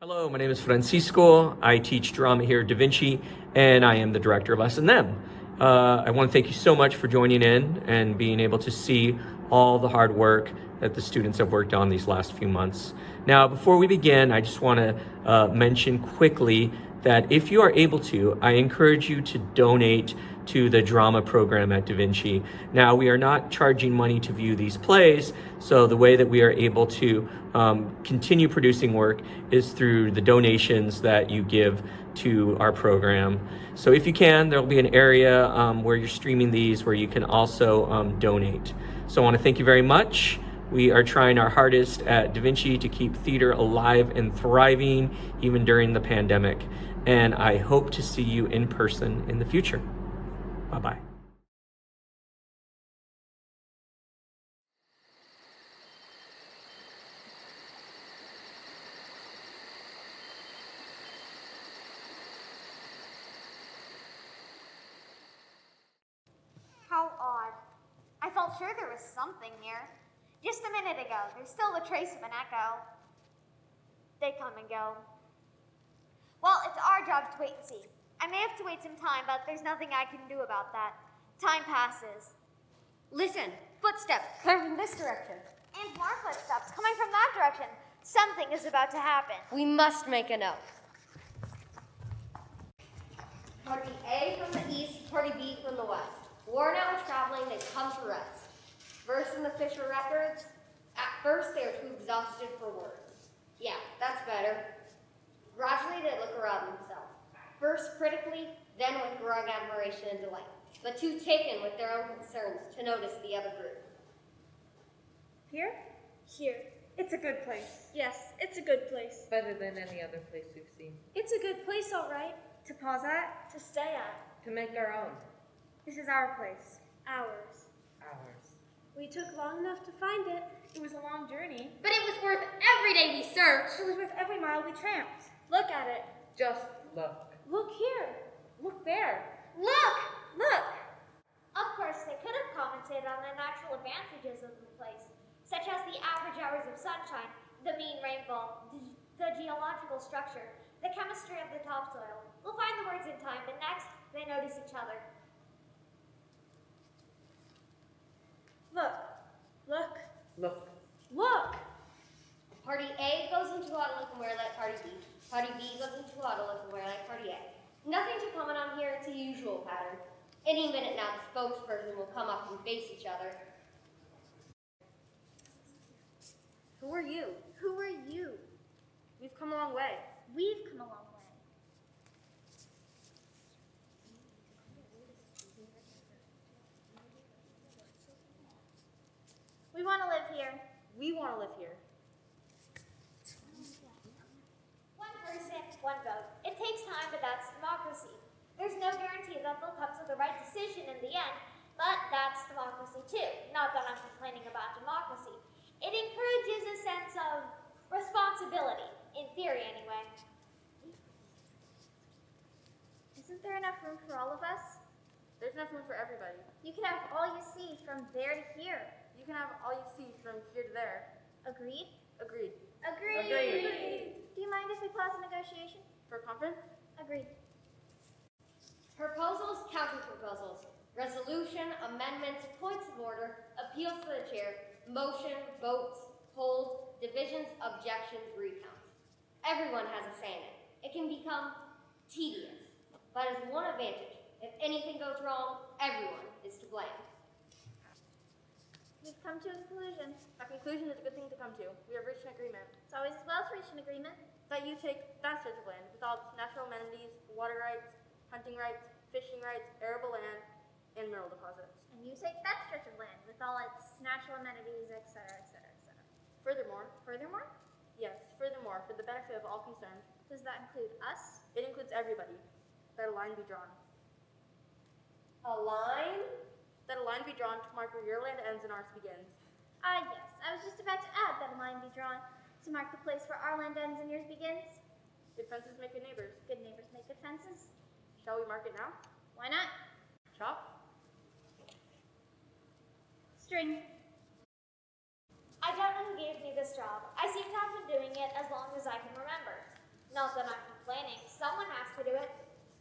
Hello, my name is Francisco. I teach drama here at Vinci, and I am the director of Us and Them. I want to thank you so much for joining in and being able to see all the hard work that the students have worked on these last few months. Now, before we begin, I just want to mention quickly that if you are able to, I encourage you to donate to the drama program at Da Vinci. Now, we are not charging money to view these plays, so the way that we are able to continue producing work is through the donations that you give to our program. So if you can, there'll be an area where you're streaming these where you can also donate. So I want to thank you very much. We are trying our hardest at Da Vinci to keep theater alive and thriving even during the pandemic. And I hope to see you in person in the future. Bye-bye. How odd. I felt sure there was something here. Just a minute ago, there's still the trace of an echo. They come and go. Well, it's our job to wait and see. I may have to wait some time, but there's nothing I can do about that. Time passes. Listen, footsteps coming from this direction. And more footsteps coming from that direction. Something is about to happen. We must make a note. Party A from the east, party B from the west. Worn out with traveling, they come to rest. Verse in the Fisher records, at first they are too exhausted for words. Yeah, that's better. Gradually they look around themselves. First critically, then with growing admiration and delight, but too taken with their own concerns to notice the other group. Here? Here. It's a good place. Yes, it's a good place. Better than any other place we've seen. It's a good place, all right. To pause at? To stay at. To make our own. This is our place. Ours. Ours. We took long enough to find it. It was a long journey. But it was worth every day we searched. It was worth every mile we tramped. Look at it. Just look. Look here. Look there. Look! Look! Of course, they could have commented on the natural advantages of the place, such as the average hours of sunshine, the mean rainfall, the geological structure, the chemistry of the topsoil. We'll find the words in time, but next, they notice each other. Look. Look. Look. Look! Party A goes into auto look and wear like party B. Party B goes into auto look and wear like party A. Nothing to comment on here, it's a usual pattern. Any minute now, the spokesperson will come up and face each other. Who are you? Who are you? We've come a long way. We've come a long way. We want to live here. We want to live here. One person, one vote. It takes time, but that's democracy. There's no guarantee that they'll come to the right decision in the end, but that's democracy too. Not that I'm complaining about democracy. It encourages a sense of responsibility, in theory anyway. Isn't there enough room for all of us? There's enough room for everybody. You can have all you see from there to here. You can have all you see from here to there. Agreed? Agreed. Agreed. Do you mind if we pause the negotiation? For conference? Agreed. Proposals, counter-proposals, resolution, amendments, points of order, appeals to the chair, motion, votes, polls, divisions, objections, recounts. Everyone has a say in it. It can become tedious, but as one advantage, if anything goes wrong, everyone is to blame. We've come to a conclusion. A conclusion is a good thing to come to. We have reached an agreement. It's always as well to reach an agreement. That you take that stretch of land with all its natural amenities, water rights, hunting rights, fishing rights, arable land, and mineral deposits. And you take that stretch of land with all its natural amenities, etc., etc., etc. Furthermore, Furthermore, for the benefit of all concerned, does that include us? it includes everybody, that a line be drawn. A line? That a line be drawn to mark where your land ends and ours begins. Ah, yes. I was just about to add that a line be drawn to mark the place where our land ends and yours begins. Good fences make good neighbors. Good neighbors make good fences. Shall we mark it now? Why not? Chop? String. I don't know who gave me this job. I seem to have been doing it as long as I can remember. Not that I'm complaining. Someone has to do it.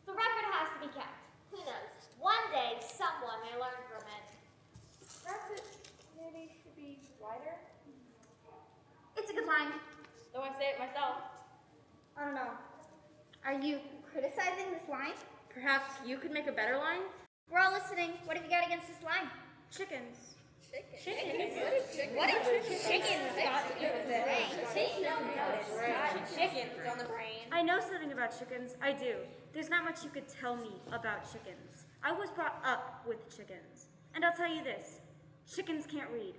The record has to be kept. Who knows? One day, someone may learn from it. Perhaps it maybe should be wider. It's a good line. Though I say it myself. I don't know. Are you criticizing this line? Perhaps you could make a better line? We're all listening. What have you got against this line? Chickens. Chickens? What have chickens got to do with this? Chickens on the brain. I know something about chickens. I do. There's not much you could tell me about chickens. I was brought up with chickens. And I'll tell you this. Chickens can't read.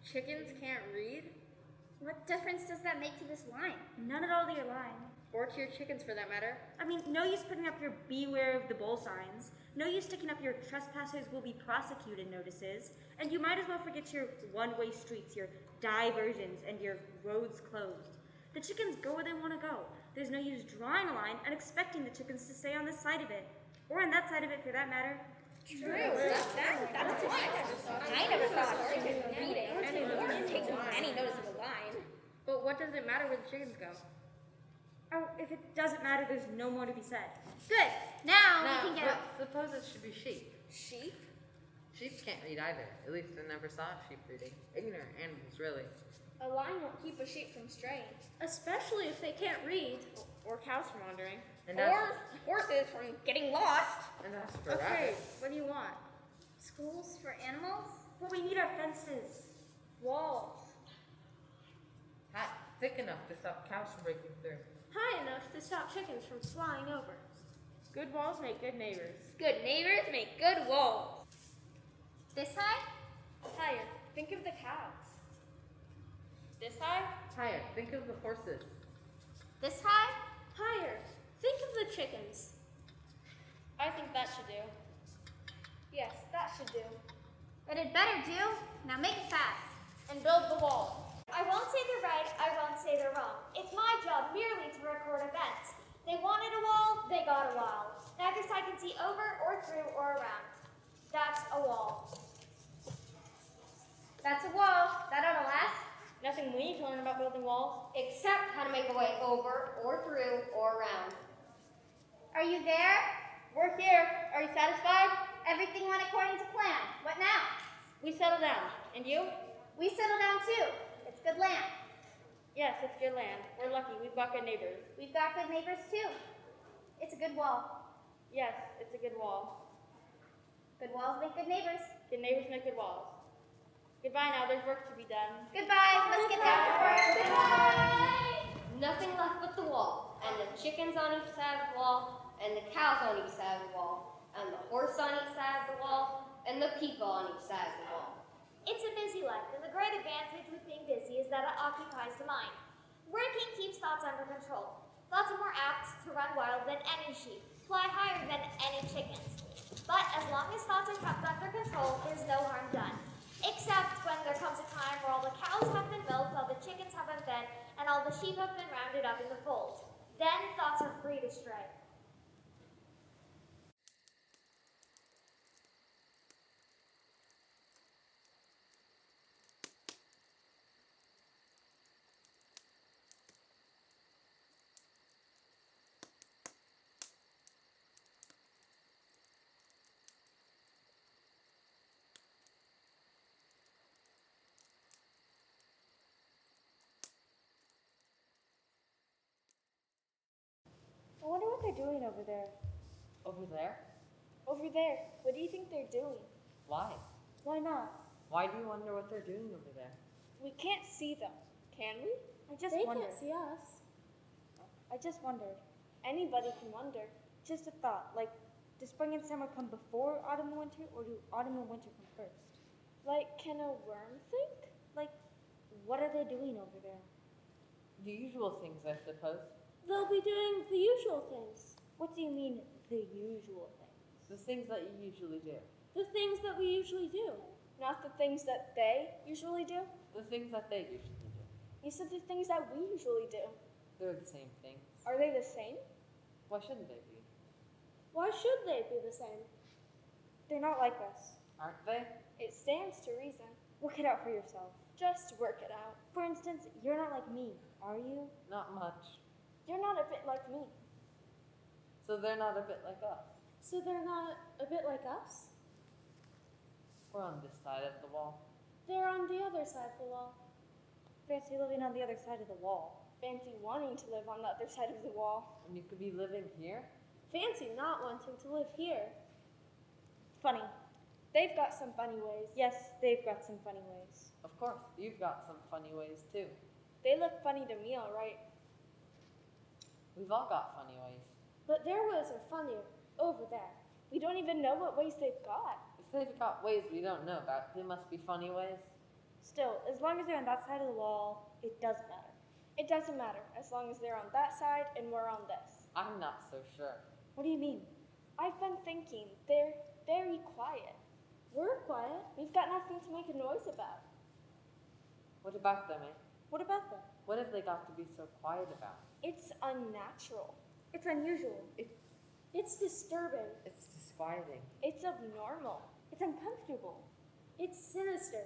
Chickens can't read? What difference does that make to this line? None at all to your line. Or to your chickens for that matter. I mean, no use putting up your beware of the bull signs. No use sticking up your trespassers will be prosecuted notices. And you might as well forget your one-way streets, your diversions, and your roads closed. The chickens go where they want to go. There's no use drawing a line and expecting the chickens to stay on this side of it. Or on that side of it for that matter. True. That's why I never thought chickens were reading. Or taking any notice of a line. But what does it matter where the chickens go? Oh, if it doesn't matter, there's no more to be said. Good. Now we can get Suppose it should be sheep. sheep. Sheep can't read either. At least I never saw sheep reading. Ignorant animals, really. A line won't keep a sheep from straying. Especially if they can't read. Or cows from wandering. And as, Or horses from getting lost. and as for Okay, rabbits, what do you want? Schools for animals? Well, we need our fences. Walls. hat thick enough to stop cows from breaking through. High enough to stop chickens from flying over. Good walls make good neighbors. Good neighbors make good walls. This high? Higher. Think of the cows. This high? Higher, think of the horses. This high? Higher. Think of the chickens. I think that should do. Yes, that should do. But it better do. Now make it fast. And build the wall. I won't say they're right, I won't say they're wrong. It's my job merely to record events. They wanted a wall, they got a wall. Neither side can see over or through or around. That's a wall. That's a wall. That ought to last. Nothing we need to learn about building walls. Except how to make a way over or through or around. Are you there? We're here. Are you satisfied? Everything went according to plan. What now? We settle down. And you? We settle down too. It's good land. Yes, it's good land. We're lucky. We've got good neighbors. We've got good neighbors too. It's a good wall. Yes, it's a good wall. Good walls make good neighbors. Good neighbors make good walls. Goodbye now. There's work to be done. Goodbye. Let's get down to work. Goodbye. Nothing left but the wall, and the chickens on each side of the wall, and the cows on each side of the wall, and the horse on each side of the wall, and the people on each side of the wall. It's a busy life, and the great advantage with being busy is that it occupies the mind. Working keeps thoughts under control. Thoughts are more apt to run wild than any sheep, fly higher than any chickens. But as long as thoughts are kept under control, there's no harm done. Except when there comes a time where all the cows have been milked, all the chickens have been fed, and all the sheep have been rounded up in the fold. Then thoughts are free to stray. I wonder what they're doing over there. Over there? Over there. What do you think they're doing? Why? Why not? Why do you wonder what they're doing over there? We can't see them. Can we? I just wondered. They can't see us. I just wondered. Anybody can wonder. Just a thought. Like, do spring and summer come before autumn and winter, or do autumn and winter come first? Like, can a worm think? Like, what are they doing over there? The usual things, I suppose. They'll be doing the usual things. What do you mean, the usual things? The things that you usually do. The things that we usually do. Not the things that they usually do? The things that they usually do. You said the things that we usually do. They're the same things. Are they the same? Why shouldn't they be? Why should they be the same? They're not like us. Aren't they? It stands to reason. Work it out for yourself. Just work it out. For instance, you're not like me, are you? Not much. You're not a bit like me. So they're not a bit like us. So they're not a bit like us? We're on this side of the wall. They're on the other side of the wall. Fancy living on the other side of the wall. Fancy wanting to live on the other side of the wall. And you could be living here? Fancy not wanting to live here. Funny. They've got some funny ways. Yes, they've got some funny ways. Of course, you've got some funny ways too. They look funny to me, all right. We've all got funny ways. But their ways are funnier over there. We don't even know what ways they've got. If they've got ways we don't know about, they must be funny ways. Still, as long as they're on that side of the wall, it doesn't matter. It doesn't matter as long as they're on that side and we're on this. I'm not so sure. What do you mean? I've been thinking they're very quiet. We're quiet. We've got nothing to make a noise about. What about them, eh? What about them? What have they got to be so quiet about? It's unnatural. It's unusual. It's disturbing. It's disquieting. It's abnormal. It's uncomfortable. It's sinister.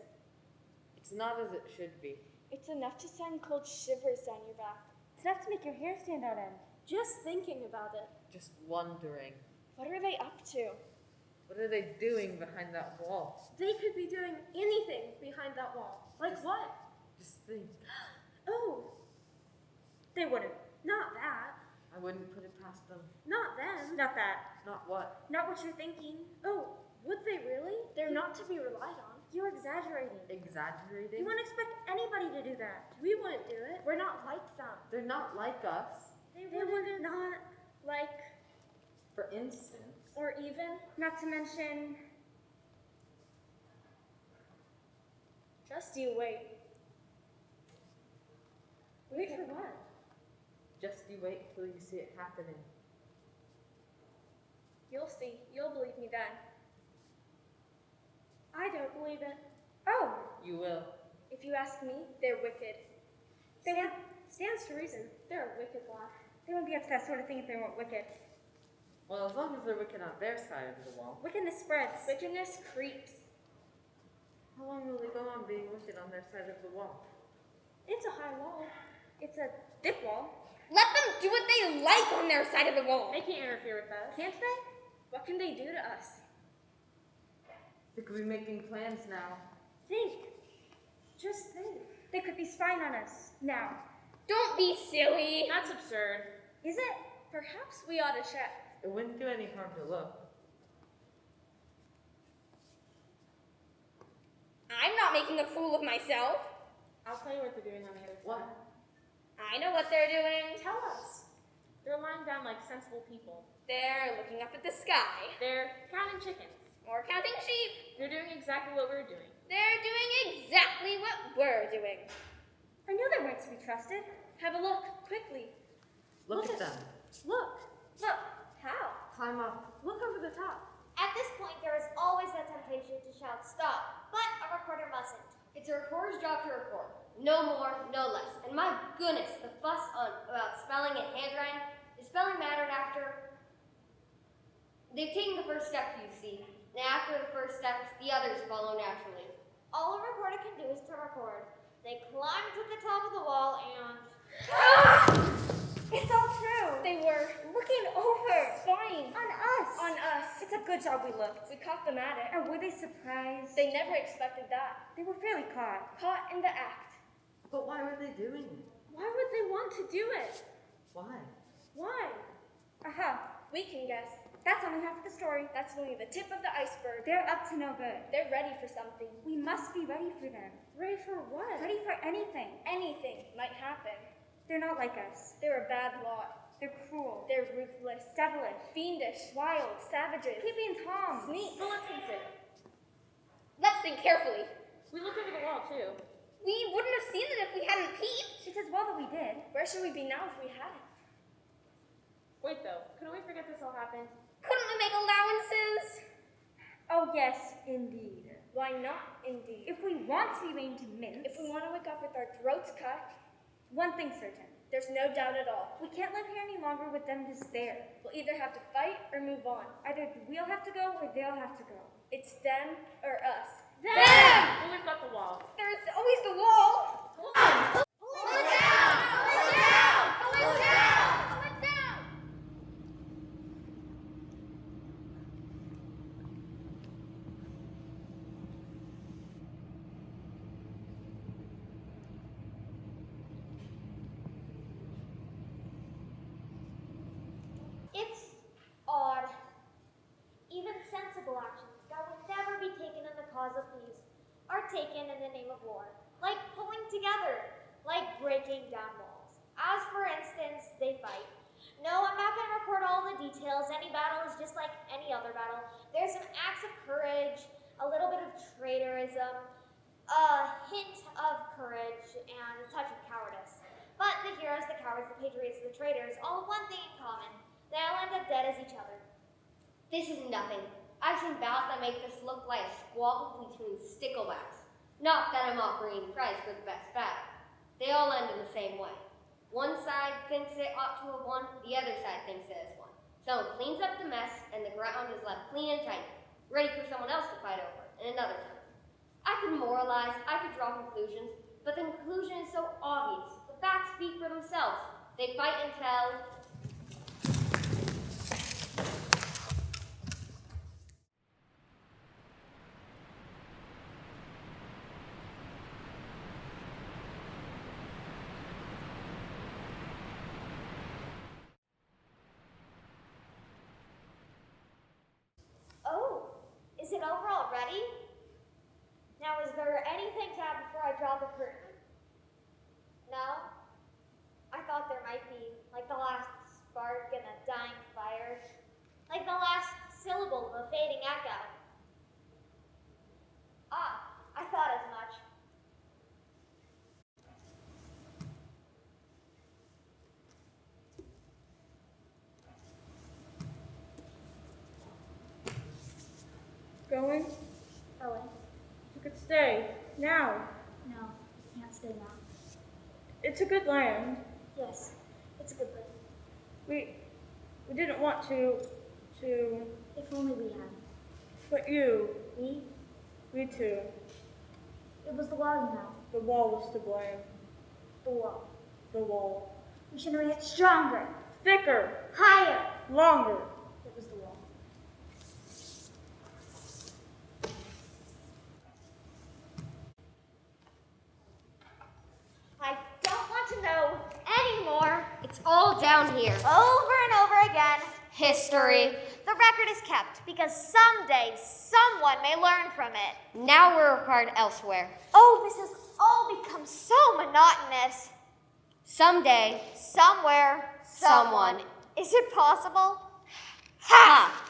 It's not as it should be. It's enough to send cold shivers down your back. It's enough to make your hair stand on end. Just thinking about it. Just wondering. What are they up to? What are they doing behind that wall? They could be doing anything behind that wall. Like what? Just think. Oh, They wouldn't. not that. I wouldn't put it past them. Not them. Not that. Not what? Not what you're thinking. Oh, would they really? They're not to be relied on. You're exaggerating. Exaggerating? You wouldn't expect anybody to do that. We wouldn't do it. We're not like them. They're not like us. They would not like, For instance, or even, Not to mention, just you wait. Wait for what? just you wait till you see it happening. You'll see. You'll believe me then. I don't believe it. oh, You will. If you ask me, they're wicked. Stands to reason. They're a wicked lot. they wouldn't be up to that sort of thing if they weren't wicked. Well, as long as they're wicked on their side of the wall. Wickedness spreads. Wickedness creeps. How long will they go on being wicked on their side of the wall? It's a high wall. It's a thick wall. Let them do what they like on their side of the wall. They can't interfere with that. Can't they? What can they do to us? They could be making plans now. Think. Just think. They could be spying on us. Now. Don't be silly. That's absurd. Is it? Perhaps we ought to check. It wouldn't do any harm to look. I'm not making a fool of myself. I'll tell you what they're doing on the other side. What? I know what they're doing. Tell us. They're lying down like sensible people. They're looking up at the sky. They're counting chickens. Or counting sheep. They're doing exactly what we're doing. They're doing exactly what we're doing. I knew they weren't to be trusted. Have a look, quickly. Look at them. Look. Look. How? Climb up. Look over the top. At this point, there is always that temptation to shout stop, but a recorder mustn't. It's a recorder's job to record. No more, no less. And my goodness, the fuss about spelling and handwriting. Is spelling mattered after? They've taken the first step, you see. And after the first steps, the others follow naturally. All a recorder can do is to record. They climb to the top of the wall and... It's all true. They were looking over, spying On us. on us. It's a good job we looked. We caught them at it. And were they surprised? They never expected that. They were fairly caught. Caught in the act. But why were they doing it? Why would they want to do it? Why? Why? Aha. We can guess. That's only half of the story. That's only the tip of the iceberg. They're up to no good. They're ready for something. We must be ready for them. Ready for what? Ready for anything. Anything might happen. They're not like us. They're a bad lot. They're cruel. They're ruthless, Devilish. fiendish, Wild. savages, Peepy and Tom. sneaks. Well, let's consider. Let's think carefully. We looked over the wall, too. We wouldn't have seen it if we hadn't peeped. It's as well that we did. Where should we be now if we hadn't? Wait, though. Couldn't we forget this all happened? Couldn't we make allowances? Oh, yes, indeed. Why not, indeed? If we want to be made to mince, If we want to wake up with our throats cut, one thing's certain. there's no doubt at all. We can't live here any longer with them just there. We'll either have to fight or move on. Either we'll have to go or they'll have to go. It's them or us. Them! Well, we've got the wall. There's always the wall. Pull it down! Pull it down! Pull it down! of war, like pulling together, like breaking down walls. As for instance, they fight. No, I'm not going to record all the details. Any battle is just like any other battle. There's some acts of courage, a little bit of traitorism, a hint of courage, and a touch of cowardice. But the heroes, the cowards, the patriots, the traitors all have one thing in common. They all end up dead as each other. This is nothing. I've seen bouts that make this look like a squabble between sticklebacks. Not that I'm offering a prize for the best battle. They all end in the same way. One side thinks it ought to have won, the other side thinks it has won. Someone cleans up the mess, and the ground is left clean and tight, ready for someone else to fight over in another time. I could moralize, I could draw conclusions, but the conclusion is so obvious. The facts speak for themselves. They fight until... Oh, is it over already? Now, is there anything to add before I draw the curtain? No? I thought there might be, like the last spark in a dying fire, like the last syllable of a fading echo. Ah, I thought as much. Going? Owen. You could stay. Now. No, can't stay now. It's a good land. Yes, it's a good place. We didn't want to, If only we had. but you, We? we too. It was the wall, you know. The wall was to blame. The wall. The wall. We should have made it stronger, Thicker, higher. longer. It was the wall. I don't want to know anymore. It's all down here. Over and over again. History. The record is kept because someday someone may learn from it. Now we're required elsewhere. Oh, this has all become so monotonous. Someday, Somewhere, Someone. Is it possible? ha!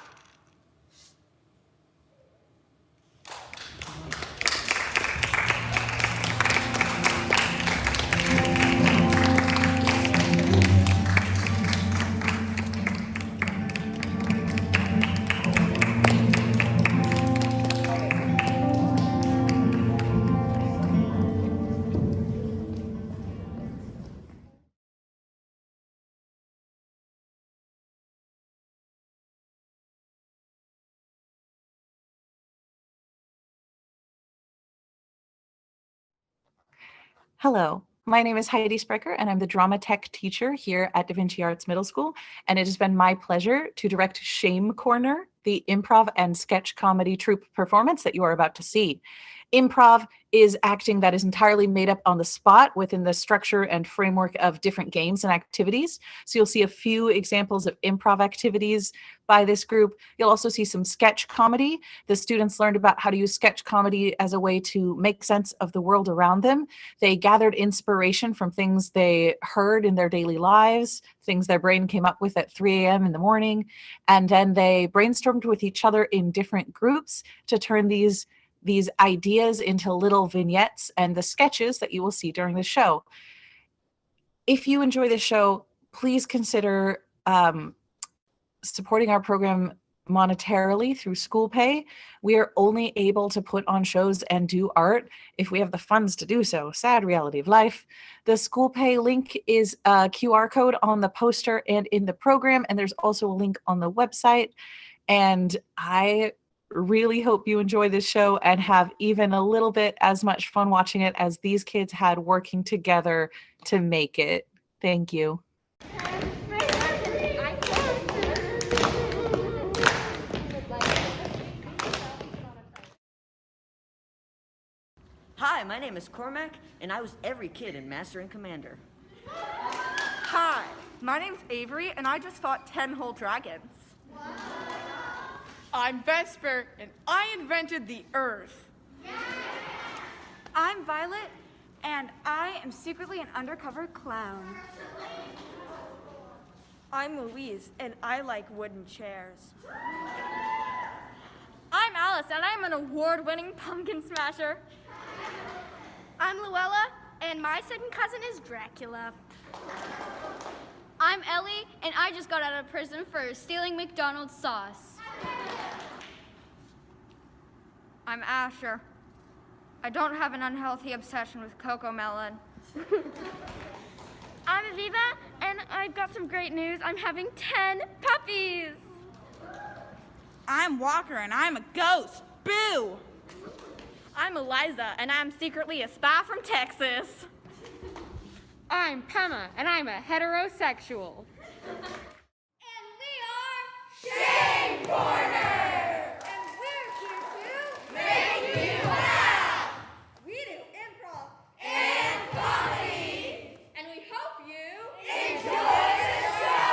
Hello, my name is Heidi Sprecher, and I'm the drama tech teacher here at Da Vinci Arts Middle School. And it has been my pleasure to direct Shame Corner, the improv and sketch comedy troupe performance that you are about to see. Improv is acting that is entirely made up on the spot within the structure and framework of different games and activities. So you'll see a few examples of improv activities by this group. You'll also see some sketch comedy. The students learned about how to use sketch comedy as a way to make sense of the world around them. They gathered inspiration from things they heard in their daily lives, things their brain came up with at 3 a.m. in the morning, and then they brainstormed with each other in different groups to turn these ideas into little vignettes and the sketches that you will see during the show. If you enjoy this show, please consider supporting our program monetarily through school pay. We are only able to put on shows and do art if we have the funds to do so. Sad reality of life. The school pay link is a QR code on the poster and in the program, and there's also a link on the website. And I really hope you enjoy this show and have even a little bit as much fun watching it as these kids had working together to make it. Thank you. Hi, my name is Cormac, and I was every kid in Master and Commander. Hi, my name's Avery, and I just fought 10 whole dragons. I'm Vesper, and I invented the Earth. I'm I'm Violet, and I am secretly an undercover clown. I'm Louise, and I like wooden chairs. I'm Alice, and I'm an award-winning pumpkin smasher. I'm Luella, and my second cousin is Dracula. I'm Ellie, and I just got out of prison for stealing McDonald's sauce. I'm Asher. I don't have an unhealthy obsession with Cocoa Melon. I'm Aviva, and I've got some great news. I'm having 10 puppies. I'm Walker, and I'm a ghost. Boo! I'm Eliza, and I'm secretly a spy from Texas. I'm Pema, and I'm a heterosexual. And we are Shame Corner! And we're here to make you laugh! We do improv and comedy! And we hope you enjoy the show!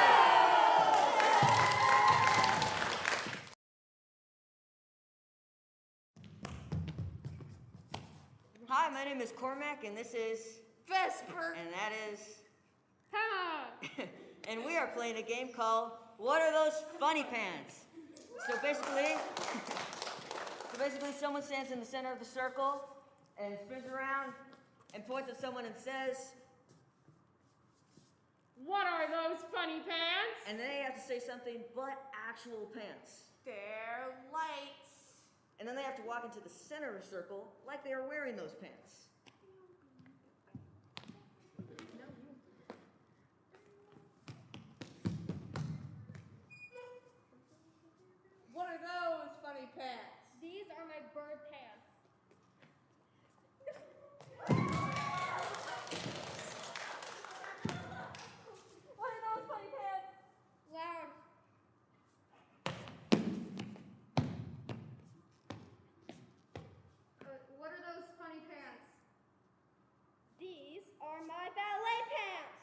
Hi, my name is Cormac, and this is Vesper! and that is Pema. and we are playing a game called What Are Those Funny Pants? So basically someone stands in the center of the circle and spins around and points at someone and says, What are those funny pants? and then they have to say something but actual pants. They're lights. And then they have to walk into the center of the circle like they are wearing those pants. What are those funny pants? These are my bird pants. What are those funny pants? Loud. What are those funny pants? These are my ballet pants.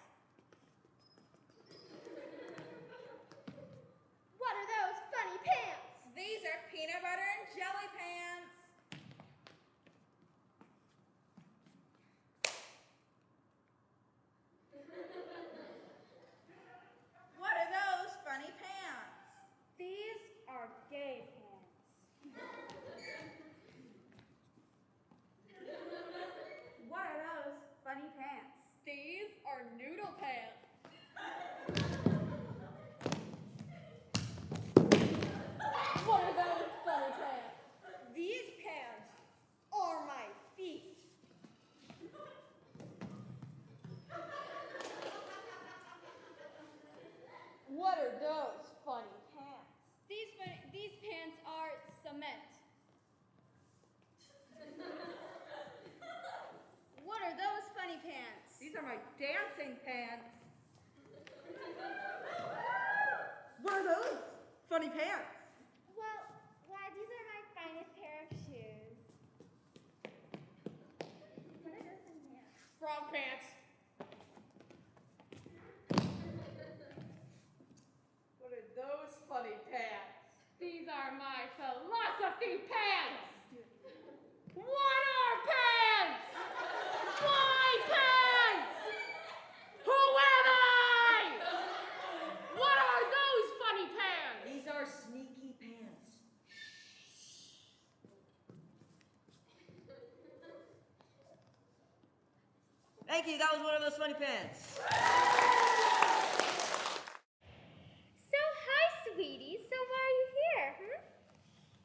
What are those funny pants? These are peanut butter and jelly pants. What are those funny pants? These are gay pants. What are those funny pants? These are noodle pants. What are those funny pants? These pants are my feet. What are those funny pants? These pants are cement. What are those funny pants? These are my dancing pants. What are those funny pants? Well, why, these are my finest pair of shoes. What are those in here? Frog pants. What are those funny pants? These are my philosophy pants. What are pants? My pants! Who am I? What are those funny pants? These are sneaky pants. Thank you, that was One of Those Funny Pants. So, hi, sweetie. So, why are you here,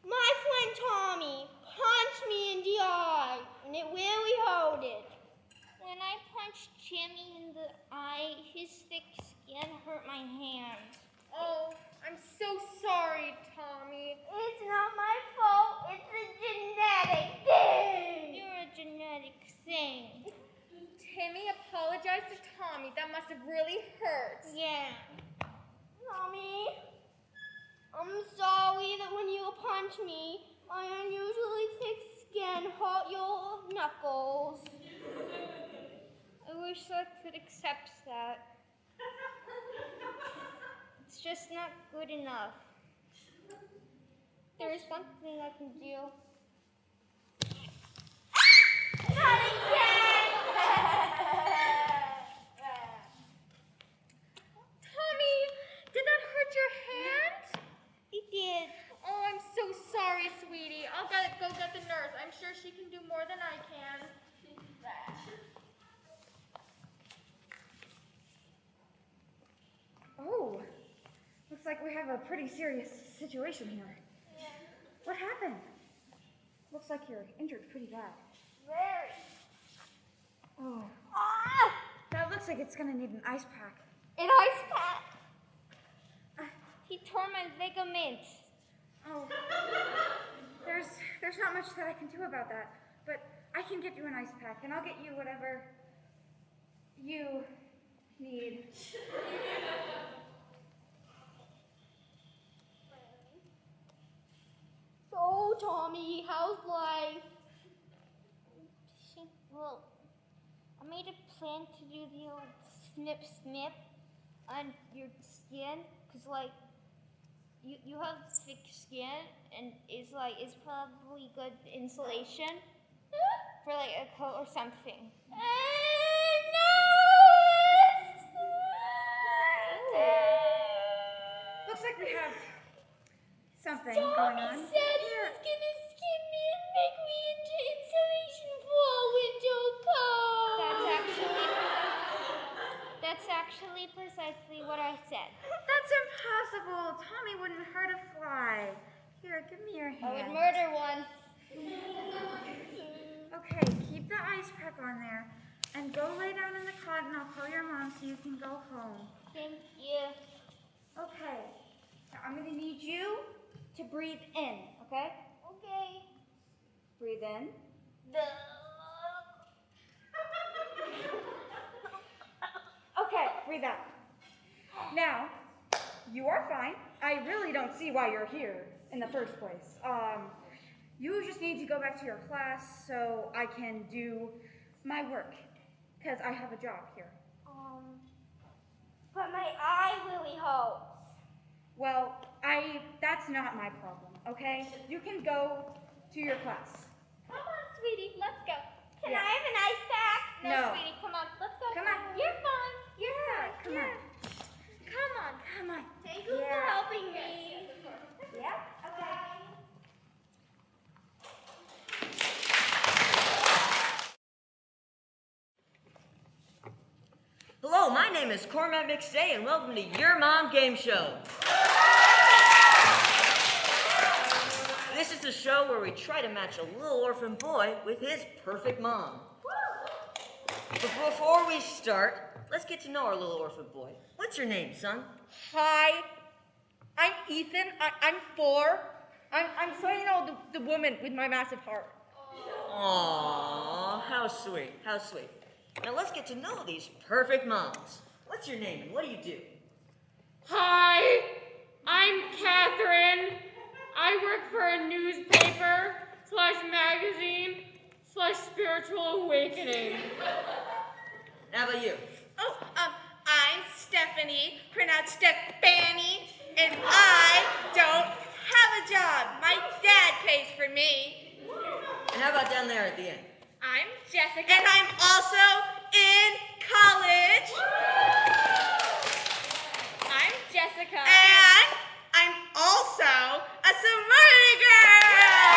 My friend Tommy punched me in the eye, and it really hurted. When I punched Jimmy in the eye, his thick skin hurt my hand. Oh, I'm so sorry, Tommy. It's not my fault. It's a genetic thing. You're a genetic thing. Timmy apologized to Tommy. That must have really hurt. Yeah. Tommy, I'm sorry that when you punch me, my unusually thick skin hurt your knuckles. I wish I could accept that. It's just not good enough. There is one thing I can do. Cutting like we have a pretty serious situation here. Yeah. What happened? Looks like you're injured pretty bad. Very. Oh, Ah! that looks like it's gonna need an ice pack. An ice pack. He tore my ligaments. Oh, there's not much that I can do about that, but I can get you an ice pack, and I'll get you whatever you need. So, Tommy, how's life? Well, I made a plan to do the old snip on your skin, cause like you have thick skin and it's probably good insulation for like a coat or something. Looks like we have something going on. Tommy said he was gonna skin me and make me into insulation for a window coat. That's actually precisely what I said. That's impossible. Tommy wouldn't hurt a fly. Here, give me your hand. I would murder one. Okay, keep the ice pack on there. And go lay down in the cot and I'll call your mom so you can go home. Thank you. Okay. Now I'm gonna need you to breathe in, okay? Okay. Breathe in. Okay, breathe out. Now, you are fine. I really don't see why you're here in the first place. You just need to go back to your class so I can do my work, because I have a job here. But my eye really hurts. Well, that's not my problem, okay? You can go to your class. Come on, sweetie, let's go. Can Yeah. I have an ice pack? No. Sweetie, come on, let's go. Come on. You're fine. You're fine. Come on. Come on. Thank you for Yeah. helping me. Yeah? Okay. Hello, my name is Cormac McStay, and welcome to Your Mom Game Show. This is the show where we try to match a little orphan boy with his perfect mom. But before we start, let's get to know our little orphan boy. What's your name, son? Hi, I'm Ethan. I'm 4. I'm so, the woman with my massive heart. Aww, how sweet, how sweet. Now let's get to know these perfect moms. What's your name and what do you do? Hi, I'm Catherine. I work for a newspaper / magazine / spiritual awakening. How about you? Oh, I'm Stephanie, pronounced Stepani, and I don't have a job. My dad pays for me. And how about down there at the end? I'm Jessica. And I'm also in college. I'm Jessica. And I'm also a sorority girl.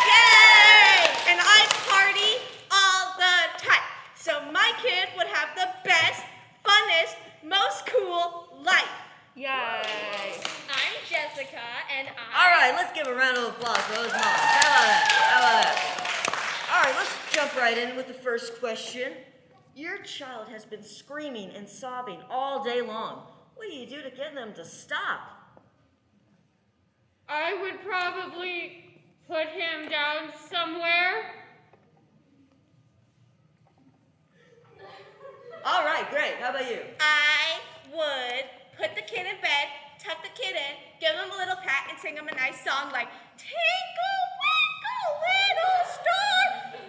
Yay! And I party all the time. So my kid would have the best, funnest, most cool life. Yay. I'm Jessica and All right, let's give a round of applause for those moms. How about that? How about that? All right, let's jump right in with the first question. Your child has been screaming and sobbing all day long. What do you do to get them to stop? I would probably put him down somewhere. All right, great. How about you? I would put the kid in bed, tuck the kid in, give him a little pat, and sing him a nice song like Twinkle, Winkle, Little Star,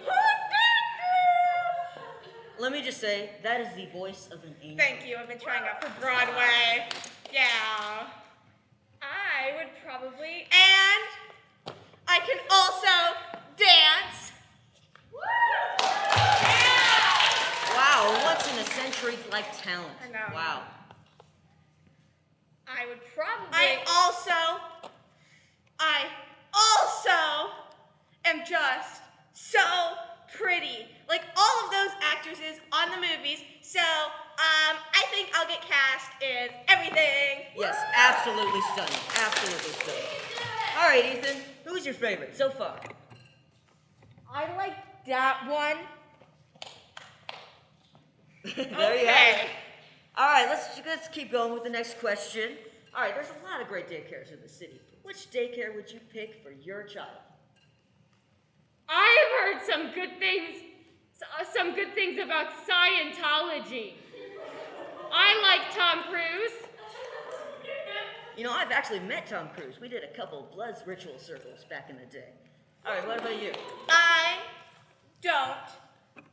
who did you? Let me just say, that is the voice of an angel. Thank you. I've been trying out for Broadway. Yeah. I would probably, and I can also dance. Wow, what's in a century-like talent? I know. Wow. I would probably. I also am just so pretty. Like all of those actors actresses on the movies, so I think I'll get cast in everything. Yes, absolutely stunning. Absolutely stunning. All right, Ethan, who's your favorite so far? I like that one. There you have it. All right, let's keep going with the next question. All right, there's a lot of great daycares in the city. Which daycare would you pick for your child? I've heard some good things about Scientology. I like Tom Cruise. You know, I've actually met Tom Cruise. We did a couple blood ritual circles back in the day. All right, what about you? I don't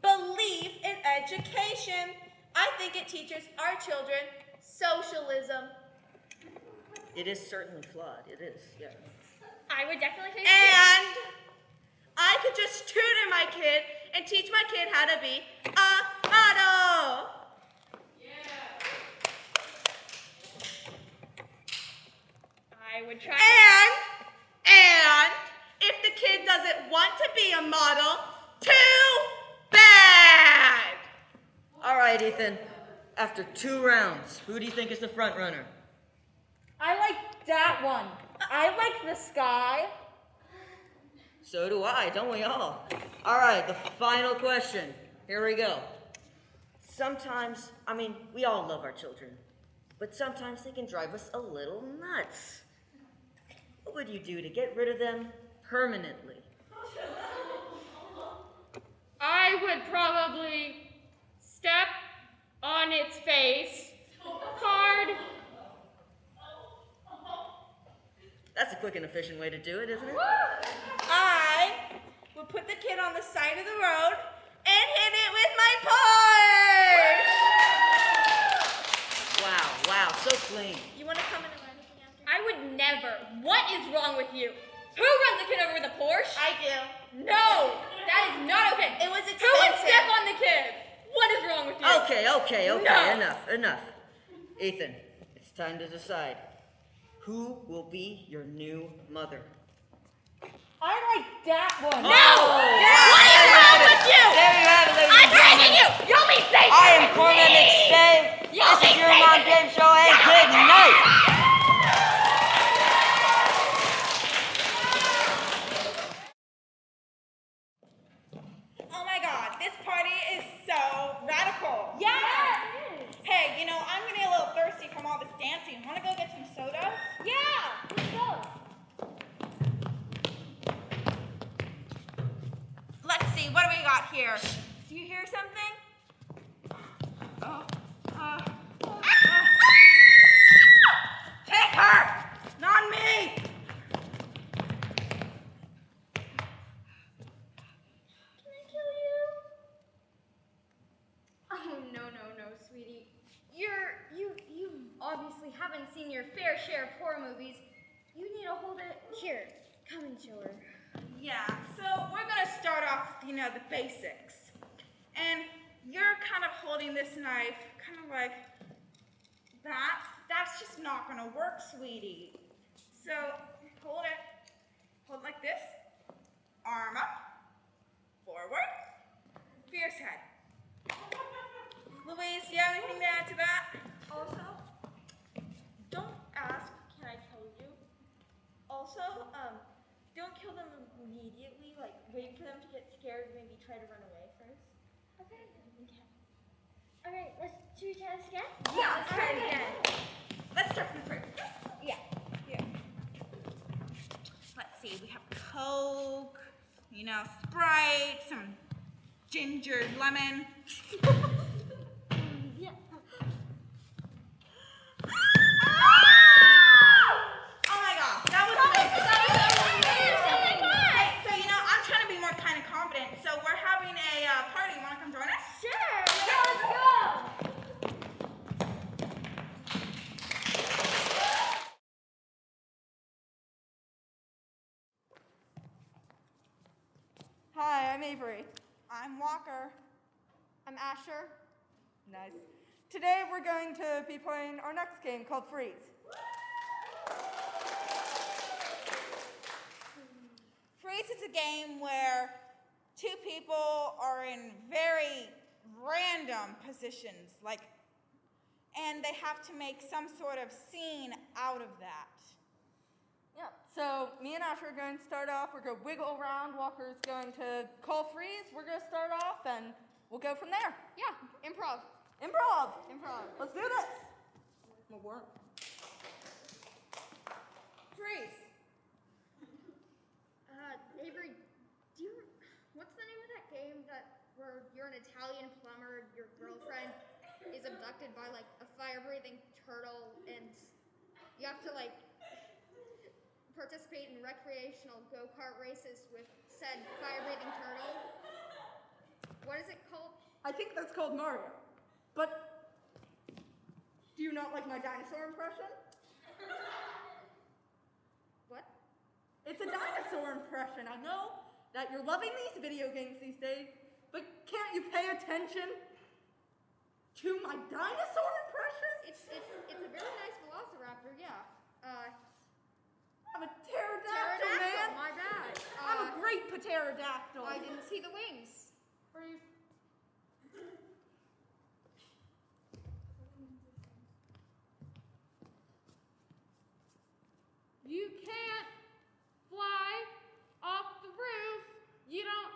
believe in education. I think it teaches our children socialism. It is certainly flawed. It is, yeah. I would definitely say And I could just tutor my kid and teach my kid how to be a model. I would try. And if the kid doesn't want to be a model, too bad. All right, Ethan. After 2 rounds, who do you think is the front runner? I like that one. I like the sky. So do I, don't we all? All right, the final question. Here we go. Sometimes, we all love our children, but sometimes they can drive us a little nuts. What would you do to get rid of them permanently? I would probably step on its face hard. That's a quick and efficient way to do it, isn't it? I would put the kid on the side of the road and hit it with my Porsche. Wow, so clean. You want to come in and run anything after? I would never. What is wrong with you? Who runs a kid over with a Porsche? I do. No, that is not okay. It was expensive. Who would step on the kid? What is wrong with you? Okay, No. enough. Ethan, it's time to decide. Who will be your new mother? I like that one. No! What is wrong with you? There you have it, ladies I'm and gentlemen. taking you! You'll be safe! I am Corman McStave. This is your Mom Game Show, and good night. Oh my God, this party is so radical. Yeah. Hey, I'm getting a little thirsty from all this dancing. Want to go get some soda? Yeah, let's go. Let's see, what do we got here? Do you hear something? Take her! Not me! Can I kill you? Oh, no, sweetie. You obviously haven't seen your fair share of horror movies. You need to hold it. Here, come and show her. Yeah, so we're gonna start off with, the basics. And you're kind of holding this knife, kind of like that. That's just not gonna work, sweetie. So hold it. Hold like this. Arm up. Forward. Fierce head. Louise, do you have anything to add to that? Also, don't ask, can I kill you? Also, don't kill them immediately. Like, wait for them to get scared, maybe try to run away first. Okay. All right, should we try this again? Yeah, let's try it again. Let's start from the first. Yeah. Let's see, we have Coke, Sprite, some ginger lemon. Yeah. Oh my God, that was amazing. Hey, so I'm trying to be more kind of confident. So we're having a party. You want to come join us? Sure. Let's go. Hi, I'm Avery. I'm Walker. I'm Asher. Nice. Today we're going to be playing our next game called Freeze. Freeze is a game where two people are in very random positions, and they have to make some sort of scene out of that. Yeah, so me and Ash are going to start off. We're going to wiggle around. Walker's going to call freeze. We're going to start off, and we'll go from there. Yeah, improv. Improv. Let's do this. We'll work. Freeze. Avery, what's the name of that game where you're an Italian plumber, your girlfriend is abducted by a fire-breathing turtle, and you have to participate in recreational go-kart races with said fire-breathing turtle? What is it called? I think that's called Mario. But do you not like my dinosaur impression? What? It's a dinosaur impression. I know that you're loving these video games these days, but can't you pay attention to my dinosaur impression? It's a very nice velociraptor, yeah. I'm a pterodactyl, man. My bad. I'm a great pterodactyl. I didn't see the wings. Freeze. You can't fly off the roof. You're not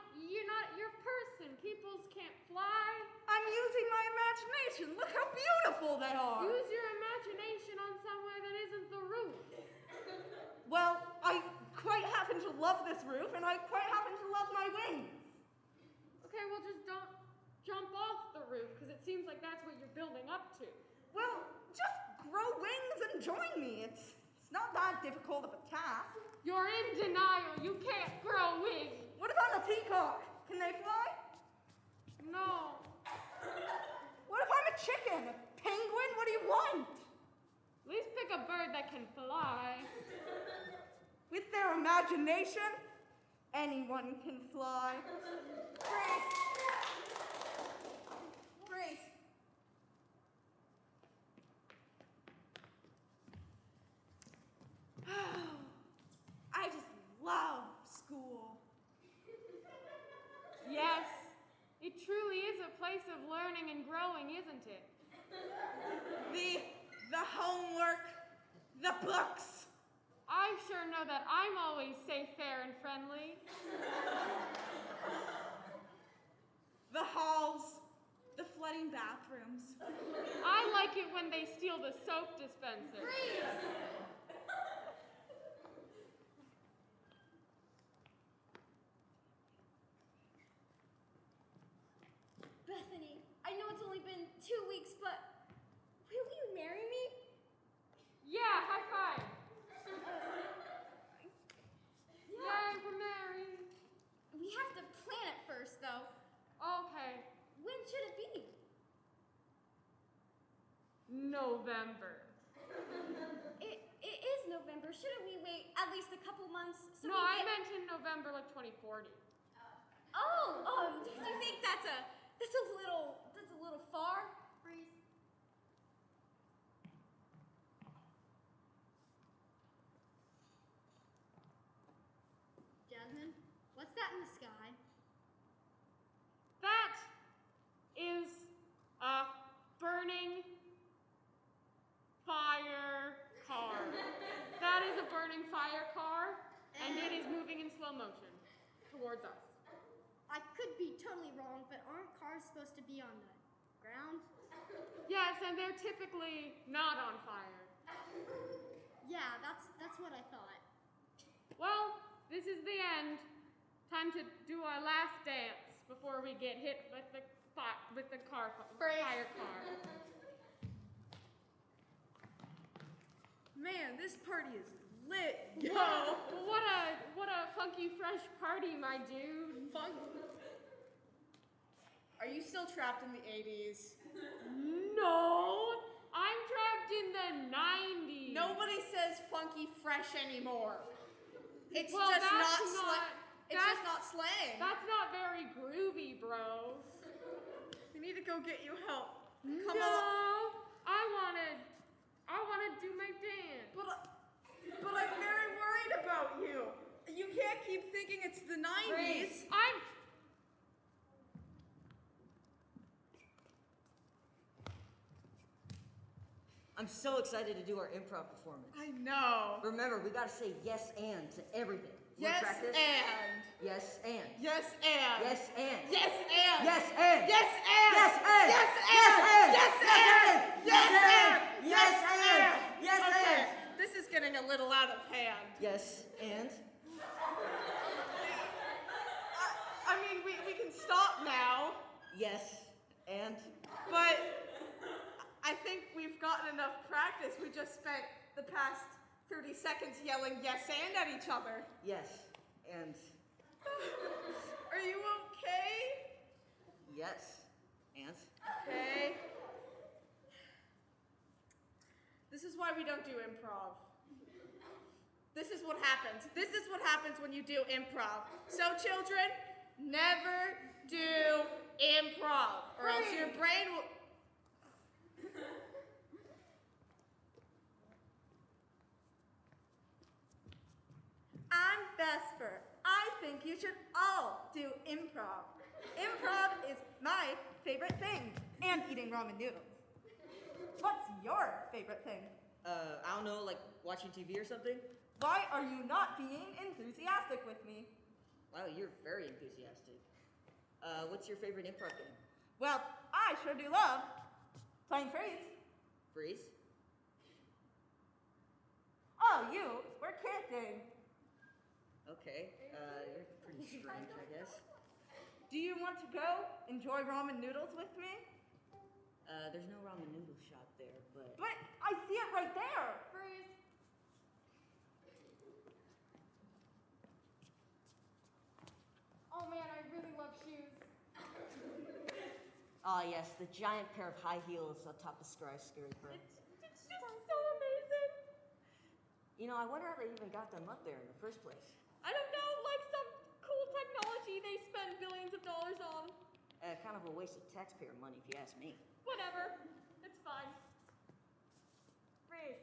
your person. Peoples can't fly. I'm using my imagination. Look how beautiful they are. Use your imagination on somewhere that isn't the roof. Well, I quite happen to love this roof, and I quite happen to love my wings. Okay, well just don't jump off the roof, because it seems like that's what you're building up to. Well, just grow wings and join me. It's not that difficult of a task. You're in denial. You can't grow wings. What if I'm a peacock? Can they fly? No. What if I'm a chicken? A penguin? What do you want? At least pick a bird that can fly. With their imagination, anyone can fly. Freeze. I just love school. Yes, it truly is a place of learning and growing, isn't it? The homework, the books. I sure know that I'm always safe, fair, and friendly. The halls, the flooding bathrooms. I like it when they steal the soap dispenser. Bethany, I know it's only been 2 weeks, but will you marry me? Yeah, high five. Yay, we're married. We have to plan it first, though. Okay, When should it be? November. It is November. Shouldn't we wait at least a couple months? No, I meant in November, like 2040. Do you think that's a little far? Freeze. Jasmine, what's that in the sky? That is a burning fire car. That is a burning fire car, and it is moving in slow motion towards us. I could be totally wrong, but aren't cars supposed to be on the ground? Yes, and they're typically not on fire. Yeah, that's what I thought. Well, this is the end. Time to do our last dance before we get hit with the fire car. Man, this party is lit. Whoa! What a funky fresh party, my dude. Are you still trapped in the 80s? No, I'm trapped in the 90s. Nobody says funky fresh anymore. It's Well, just that's not it's just not slang. That's not very groovy, bro. We need to go get you help. Come No, along. I wanna do my dance. But I'm very worried about you. You can't keep thinking it's the 90s. Grace, I'm so excited to do our improv performance. I know. Remember, we gotta say yes and to everything. You wanna Yes practice? and. Yes and. Yes and. Yes and. Yes and. Yes and. Yes and. Yes and. Yes and. Yes and. Yes and. Yes and. Yes Okay, and. this is getting a little out of hand. Yes and. I mean, we can stop now, Yes and. but I think we've gotten enough practice. We just spent the past 30 seconds yelling yes and at each other. Yes and. Are you okay? Yes and. Okay. This is why we don't do improv. This is what happens. This is what happens when you do improv. So children, never do improv, or else your brain will... I'm Vesper. I think you should all do improv. Improv is my favorite thing, and eating ramen noodles. What's your favorite thing? I don't know, like watching TV or something? Why are you not being enthusiastic with me? Wow, you're very enthusiastic. What's your favorite improv game? Well, I sure do love playing freeze. Freeze? Oh, you, we're kidding. Okay, you're pretty strange, I guess. Do you want to go enjoy ramen noodles with me? There's no ramen noodle shop there, but... But I see it right there. Freeze. Oh man, I really love shoes. Ah, yes, the giant pair of high heels atop the skyscraper. It's just so amazing. You know, I wonder how they even got them up there in the first place. I don't know, like some cool technology they spend billions of dollars on. Kind of a waste of taxpayer money, if you ask me. Whatever. It's fine. Freeze.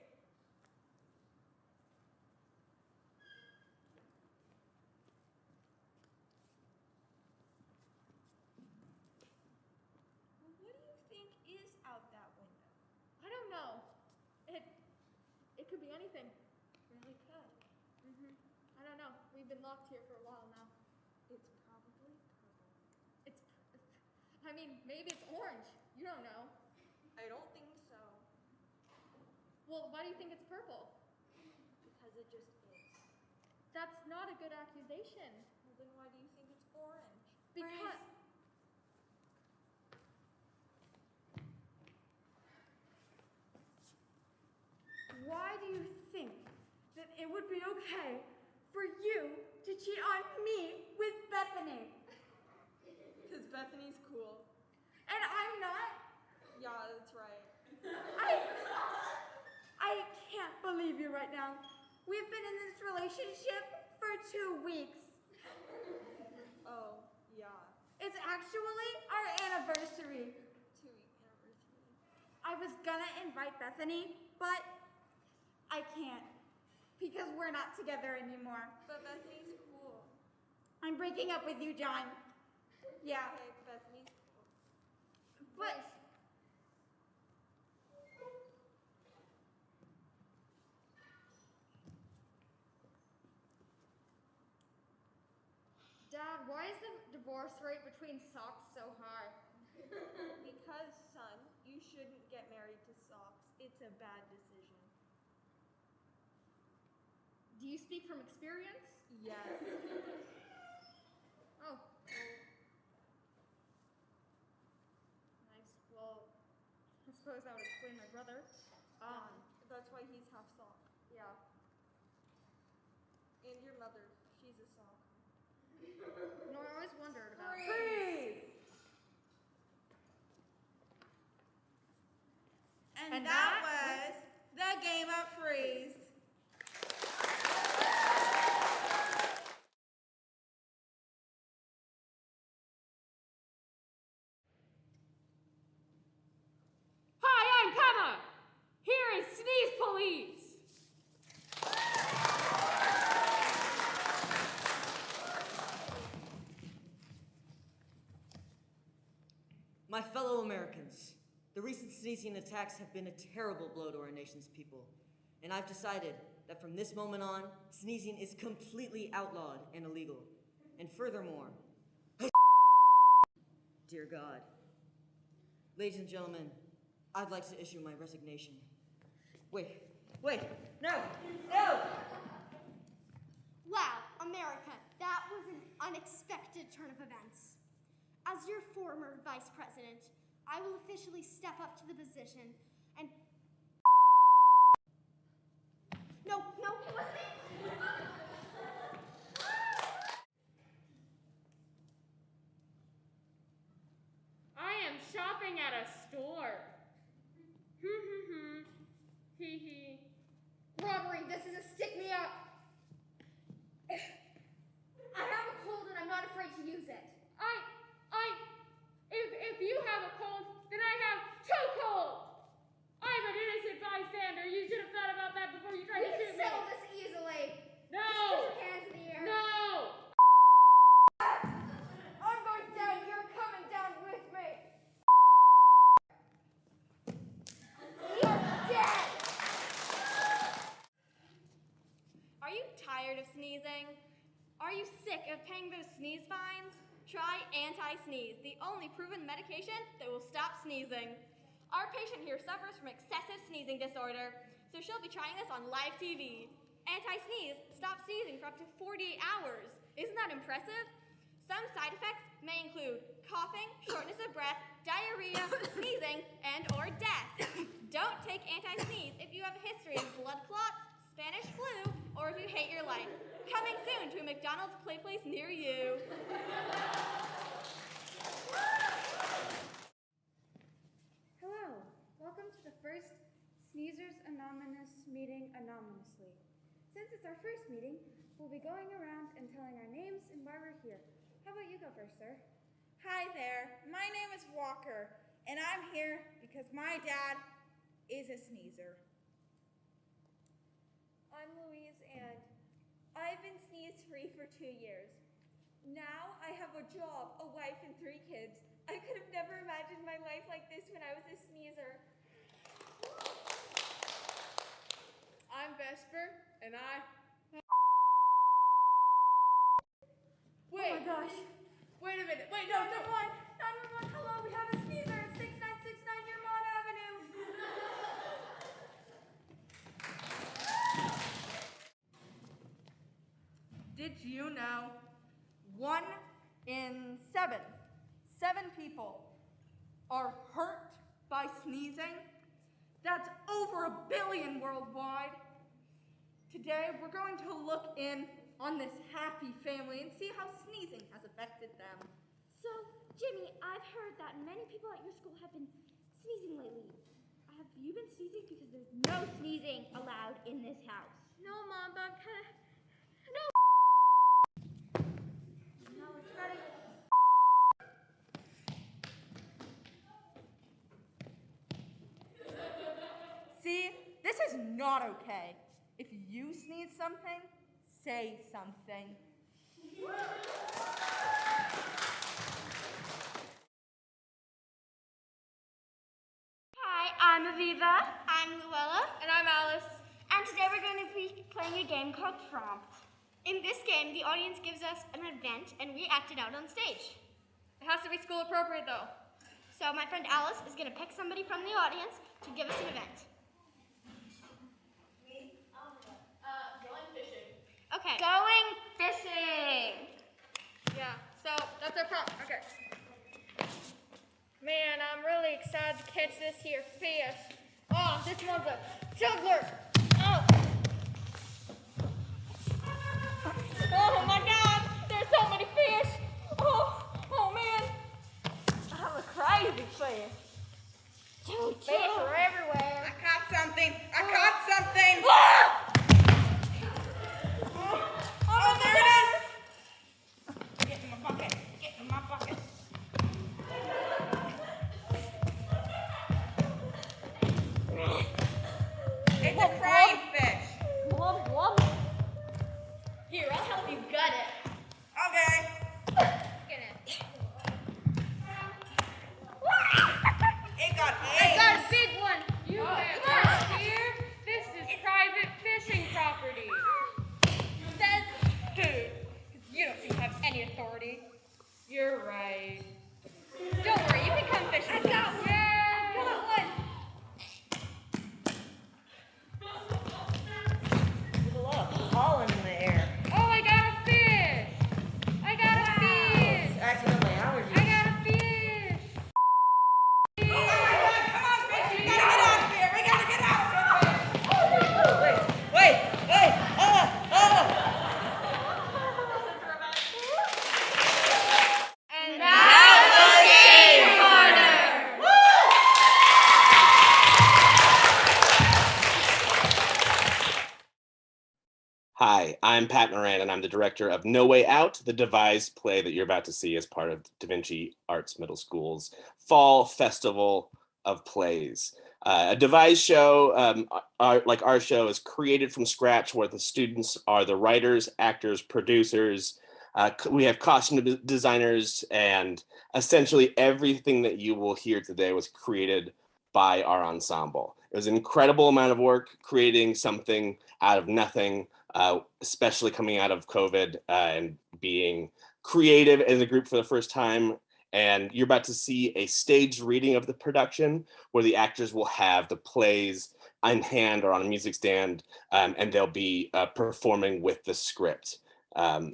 What do you think is out that window? I don't know. It could be anything. Really could. I don't know. We've been locked here for a while now. It's probably purple. It's, I mean, maybe it's orange. You don't know. I don't think so. Well, why do you think it's purple? Because it just is. That's not a good accusation. Well, then why do you think it's orange? Because. Why do you think that it would be okay for you to cheat on me with Bethany? Because Bethany's cool. And I'm not? Yeah, that's right. I can't believe you right now. We've been in this relationship for 2 weeks. Oh, yeah. It's actually our anniversary. 2-week anniversary. I was gonna invite Bethany, but I can't because we're not together anymore. But Bethany's cool. I'm breaking up with you, John. Yeah, Okay, Bethany's cool. but Dad, why is the divorce rate between socks so high? Because, son, you shouldn't get married to socks. It's a bad decision. Do you speak from experience? Yes. Oh. Nice. Well, I suppose that would explain my brother. That's why he's half sock. Yeah. And your mother, she's a sock. No, I always wondered about Freeze! And that was the game of freeze. Hi, I'm Pema. Here is Sneeze Police. My fellow Americans, The recent sneezing attacks have been a terrible blow to our nation's people, and I've decided that from this moment on, sneezing is completely outlawed and illegal. And furthermore, dear God, ladies and gentlemen, I'd like to issue my resignation. Wait, no! Wow, America, that was an unexpected turn of events. As your former vice president, I will officially step up to the position and... No, it wasn't me! I am shopping at a store. Hee hee. Robbery, this is a stick-me-up. I have a cold and I'm not afraid to use it. If you have a cold, then I have two colds. I'm an innocent bystander. You should have thought about that before you tried to We shoot can me. settle this easily. No. Just put your hands in the air. No. I'm going down, you're coming down with me. You're dead. Are you tired of sneezing? Are you sick of paying those sneeze fines? Try anti-sneeze, the only proven medication that will stop sneezing. Our patient here suffers from excessive sneezing disorder, so she'll be trying this on live TV. Anti-sneeze stops sneezing for up to 48 hours. Isn't that impressive? Some side effects may include coughing, shortness of breath, diarrhea, sneezing, and or death. Don't take anti-sneeze if you have a history of blood clots, Spanish flu, or if you hate your life. Coming soon to a McDonald's play place near you. Hello, welcome to the first Sneezers Anonymous meeting anonymously. Since it's our first meeting, we'll be going around and telling our names and why we're here. How about you go first, sir? Hi there, my name is Walker, and I'm here because my dad is a sneezer. I'm Louise, and I've been sneeze-free for 2 years. Now I have a job, a wife, and 3 kids. I could have never imagined my life like this when I was a sneezer. I'm Vesper, and I... Wait. Oh my gosh. Wait a minute. Wait, no. 911, hello, we have a sneezer at 6969 Yermont Avenue. Did you know 1 in 7 people are hurt by sneezing? That's over 1 billion worldwide. Today, we're going to look in on this happy family and see how sneezing has affected them. So, Jimmy, I've heard that many people at your school have been sneezing lately. Have you been sneezing? Because there's no sneezing allowed in this house. No, Mom, but I'm kind of... No, it's ready. See, this is not okay. If you sneeze something, say something. Hi, I'm Aviva. I'm Luella. And I'm Alice. And today we're going to be playing a game called Troupe. In this game, the audience gives us an event, and we act it out on stage. It has to be school appropriate, though. So my friend Alice is going to pick somebody from the audience to give us an event. Going fishing. Okay. Going fishing. Yeah, so that's our prop. Okay. Man, I'm really excited to catch this here fish. Oh, this one's a juggler. Oh. Oh my God, there's so many fish. Oh man. I'm a crazy fish. Fish are everywhere. I caught something. I caught something. Oh, there it is. Get in my bucket. Get in my bucket. It's a crying fish. Blub, blub. Here, I'll help you gut it. Okay. Get it. It got ate. Hi, I'm Pat Moran, and I'm the director of No Way Out, the devised play that you're about to see as part of Da Vinci Arts Middle School's Fall Festival of Plays. A devised show, like our show, is created from scratch where the students are the writers, actors, producers. We have costume designers, and essentially everything that you will hear today was created by our ensemble. It was an incredible amount of work creating something out of nothing. Especially coming out of COVID and being creative as a group for the first time. And you're about to see a staged reading of the production where the actors will have the plays in hand or on a music stand, and they'll be performing with the script. I'm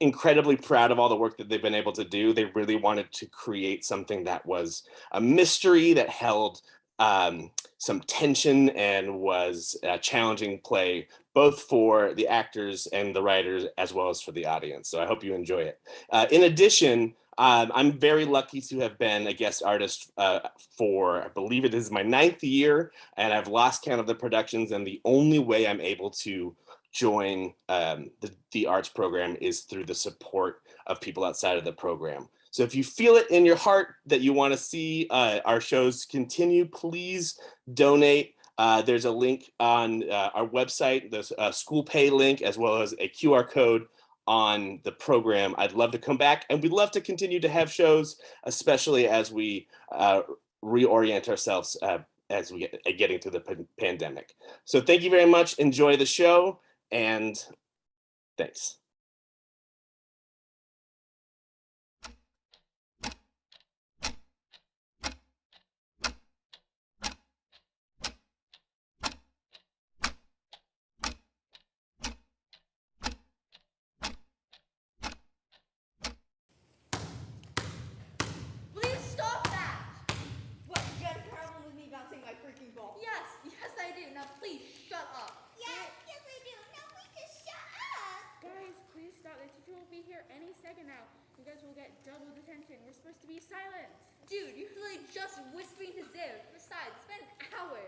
incredibly proud of all the work that they've been able to do. They really wanted to create something that was a mystery that held some tension and was a challenging play, both for the actors and the writers, as well as for the audience. So I hope you enjoy it. In addition, I'm very lucky to have been a guest artist for, I believe it is my 9th year, and I've lost count of the productions, and the only way I'm able to join the arts program is through the support of people outside of the program. So if you feel it in your heart that you want to see our shows continue, please donate. There's a link on our website, there's a school pay link, as well as a QR code on the program. I'd love to come back, and we'd love to continue to have shows, especially as we reorient ourselves as we get getting through the pandemic. So thank you very much. Enjoy the show, and thanks. Please stop that! What, you got a problem with me bouncing my freaking ball? Yes, I do. Now please shut up. Yes, I do. Now please just shut up. Guys, please stop. The teacher will be here any second now. You guys will get double detention. We're supposed to be silent. Dude, you're really just whispering to Ziv. Besides, it's been an hour.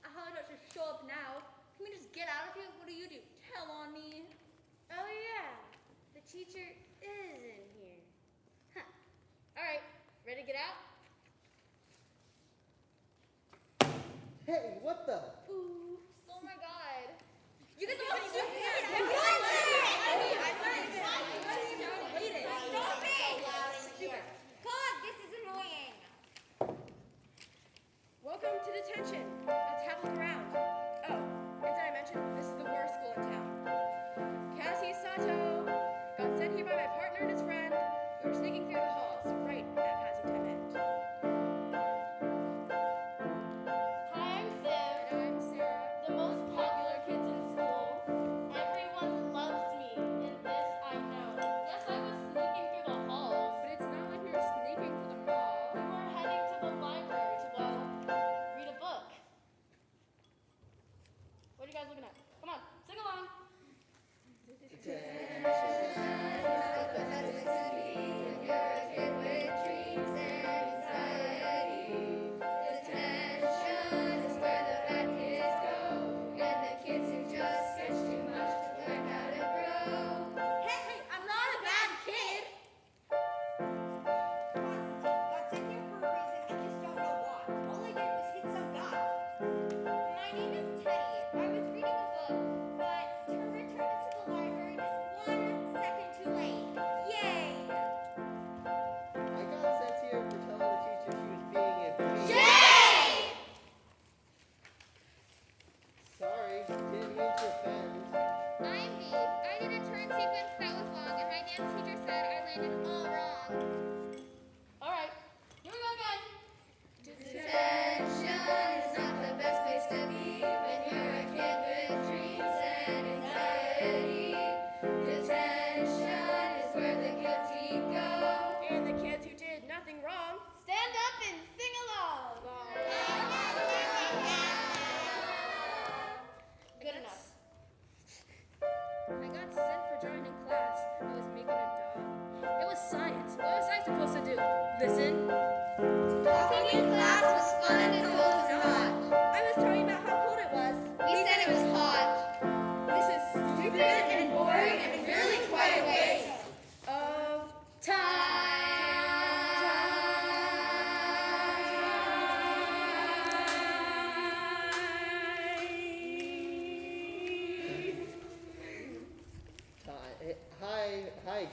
How about just show up now? Can we just get out of here? What do you do? Tell on me? Oh yeah, the teacher is in here. Huh. Alright, ready to get out? Hey, what the? Oops. Oh my god. You guys are all stupid! God, this is annoying. Welcome to detention. Let's have a look around. Oh, and did I mention this is the worst school in town? Cassie Sato got sent here by my partner and his friend. We were sneaking through the halls right at passing time end. Hi, I'm Ziv. And I'm Sarah. The most popular kids in school. Everyone loves me. In this, I know. Yes, I was sneaking through the halls. But it's not like we were sneaking to the mall. We were heading to the library to, well, read a book.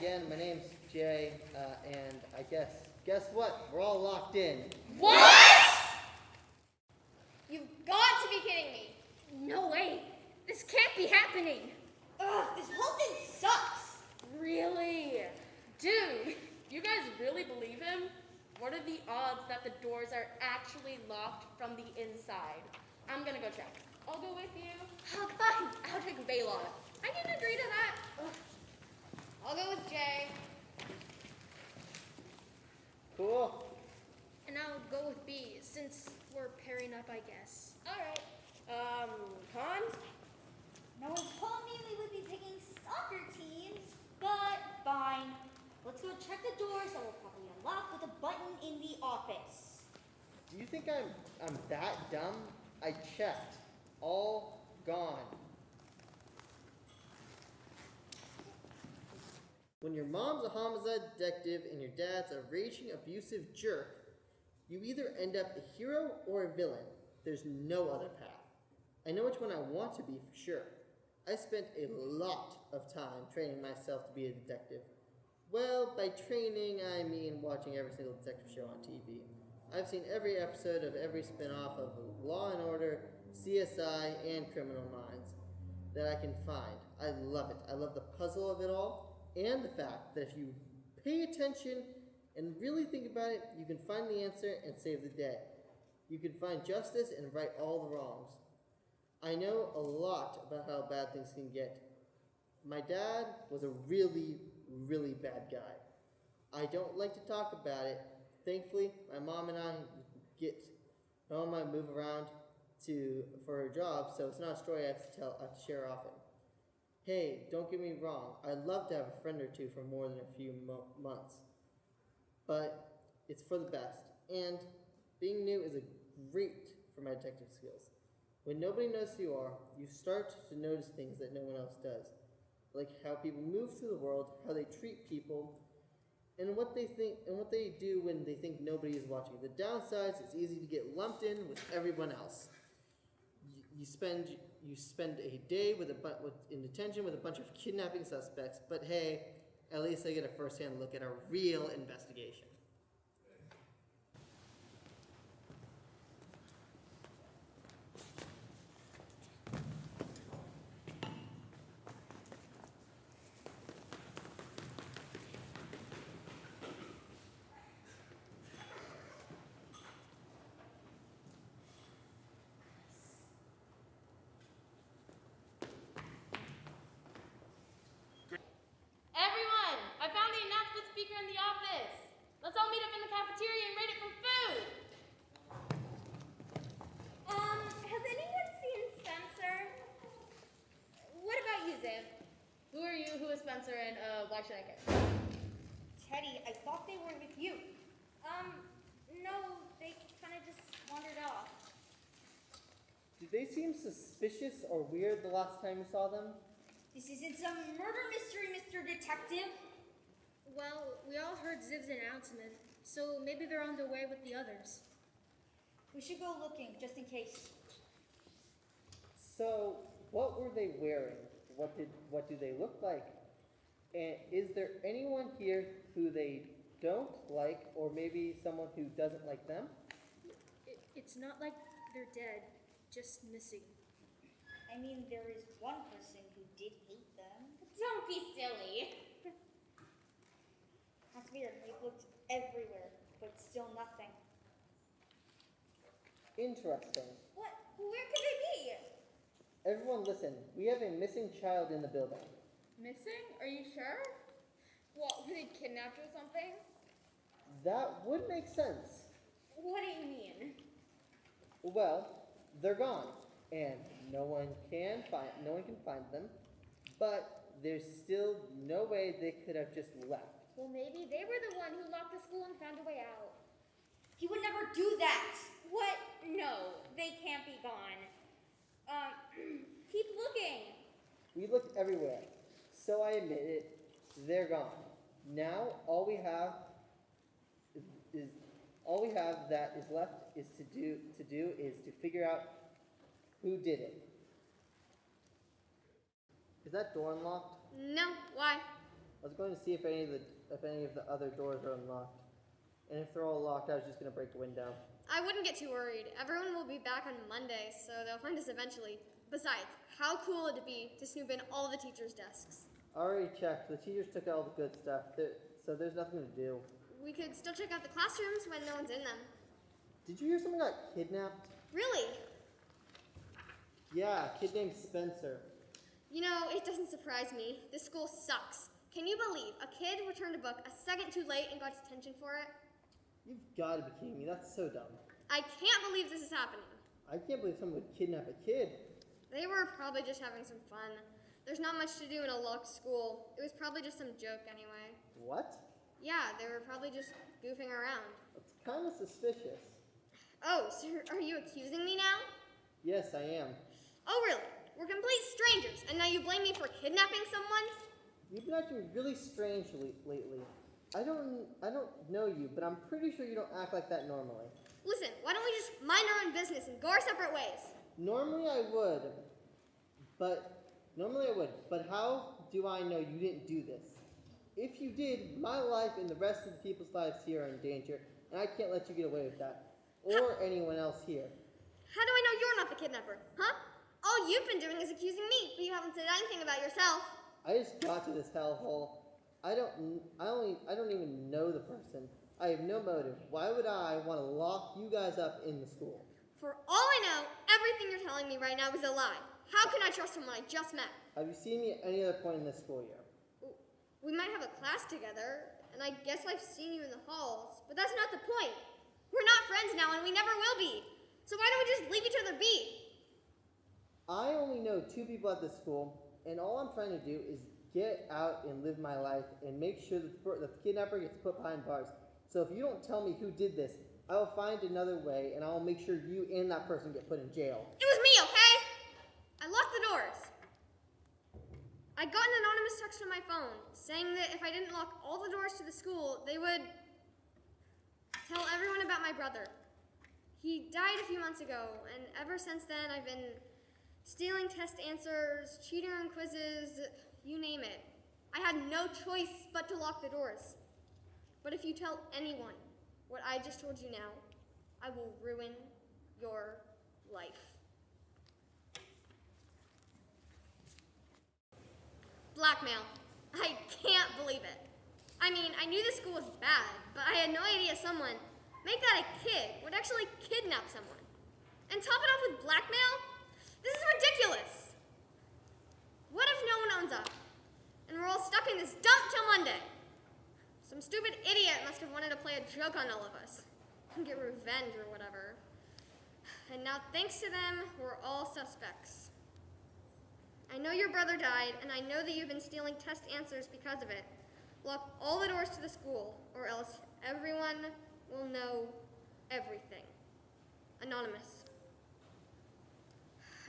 again. My name's Jay, and I guess what? We're all locked in. What? You've got to be kidding me. No way. This can't be happening. Ugh, this whole thing sucks. Really? Dude, you guys really believe him? What are the odds that the doors are actually locked from the inside? I'm gonna go check. I'll go with you. Oh, fine. I'll take Balon. I can agree to that. I'll go with Jay. Cool. And I'll go with B, since we're pairing up, I guess. All right. Cons? No one told me we would be picking soccer teams, but fine. Let's go check the doors that will probably unlock with a button in the office. Do you think I'm that dumb? I checked. All gone. When your mom's a homicide detective and your dad's a raging, abusive jerk, you either end up a hero or a villain. There's no other path. I know which one I want to be for sure. I spent a lot of time training myself to be a detective. Well, by training, I mean watching every single detective show on TV. I've seen every episode of every spin-off of Law & Order, CSI, and Criminal Minds that I can find. I love it. I love the puzzle of it all, and the fact that if you pay attention and really think about it, you can find the answer and save the day. You can find justice and right all the wrongs. I know a lot about how bad things can get. My dad was a really, really bad guy. I don't like to talk about it. Thankfully, my mom and I move around for her job, so it's not a story I have to share often. Hey, don't get me wrong, I'd love to have a friend or two for more than a few months. But it's for the best, and being new is great for my detective skills. When nobody knows who you are, you start to notice things that no one else does, like how people move through the world, how they treat people, and what they think and what they do when they think nobody is watching. The downsides, it's easy to get lumped in with everyone else. You spend a day in detention with a bunch of kidnapping suspects, but hey, at least I get a first-hand look at a real investigation. Everyone, I found the announcement speaker in the office. Let's all meet up in the cafeteria and rate it for food. Has anyone seen Spencer? What about you, Ziv? Who are you? Who is Spencer? And why should I care? Teddy, I thought they were with you. No, they kind of just wandered off. Did they seem suspicious or weird the last time you saw them? This isn't some murder mystery, Mr. Detective. Well, we all heard Ziv's announcement, so maybe they're on their way with the others. We should go looking, just in case. So, what were they wearing? What do they look like? And is there anyone here who they don't like, or maybe someone who doesn't like them? It's not like they're dead, just missing. I mean, there is one person who did hate them. Don't be silly. That's weird. We've looked everywhere, but still nothing. Interesting. What? Where could they be? Everyone listen, we have a missing child in the building. Missing? Are you sure? What, were they kidnapped or something? That would make sense. What do you mean? Well, they're gone, and no one can find them, but there's still no way they could have just left. Well, maybe they were the one who locked the school and found a way out. He would never do that. What? No, they can't be gone. Keep looking. We looked everywhere, so I admit it, they're gone. Now all we have that is left is to figure out who did it. Is that door unlocked? No, why? I was going to see if any of the other doors are unlocked. And if they're all locked, I was just going to break the window. I wouldn't get too worried. Everyone will be back on Monday, so they'll find us eventually. Besides, how cool would it be to snoop in all the teachers' desks? I already checked. The teachers took out all the good stuff, so there's nothing to do. We could still check out the classrooms when no one's in them. Did you hear someone got kidnapped? Really? Yeah, a kid named Spencer. You know, it doesn't surprise me. This school sucks. Can you believe a kid returned a book a second too late and got detention for it? You've got to be kidding me. That's so dumb. I can't believe this is happening. I can't believe someone would kidnap a kid. They were probably just having some fun. There's not much to do in a locked school. It was probably just some joke anyway. What? Yeah, they were probably just goofing around. That's kind of suspicious. Oh, so are you accusing me now? Yes, I am. Oh, really? We're complete strangers, and now you blame me for kidnapping someone? You've been acting really strange lately. I don't know you, but I'm pretty sure you don't act like that normally. Listen, why don't we just mind our own business and go our separate ways? Normally I would, but how do I know you didn't do this? If you did, my life and the rest of the people's lives here are in danger, and I can't let you get away with that. Or anyone else here. How do I know you're not the kidnapper, huh? All you've been doing is accusing me, but you haven't said anything about yourself. I just got to this hellhole. I don't even know the person. I have no motive. Why would I want to lock you guys up in the school? For all I know, everything you're telling me right now is a lie. How can I trust someone I just met? Have you seen me at any other point in this school year? We might have a class together, and I guess I've seen you in the halls, but that's not the point. We're not friends now, and we never will be. So why don't we just leave each other be? I only know 2 people at this school, and all I'm trying to do is get out and live my life and make sure that the kidnapper gets put behind bars. So if you don't tell me who did this, I will find another way, and I will make sure you and that person get put in jail. It was me, okay? I locked the doors. I got an anonymous text on my phone saying that if I didn't lock all the doors to the school, they would tell everyone about my brother. He died a few months ago, and ever since then I've been stealing test answers, cheating on quizzes, you name it. I had no choice but to lock the doors. But if you tell anyone what I just told you now, I will ruin your life. Blackmail. I can't believe it. I mean, I knew the school was bad, but I had no idea someone, make that a kid, would actually kidnap someone. And top it off with blackmail? This is ridiculous. What if no one owns up? And we're all stuck in this dump till Monday? Some stupid idiot must have wanted to play a joke on all of us and get revenge or whatever. And now, thanks to them, we're all suspects. I know your brother died, and I know that you've been stealing test answers because of it. Lock all the doors to the school, or else everyone will know everything. Anonymous.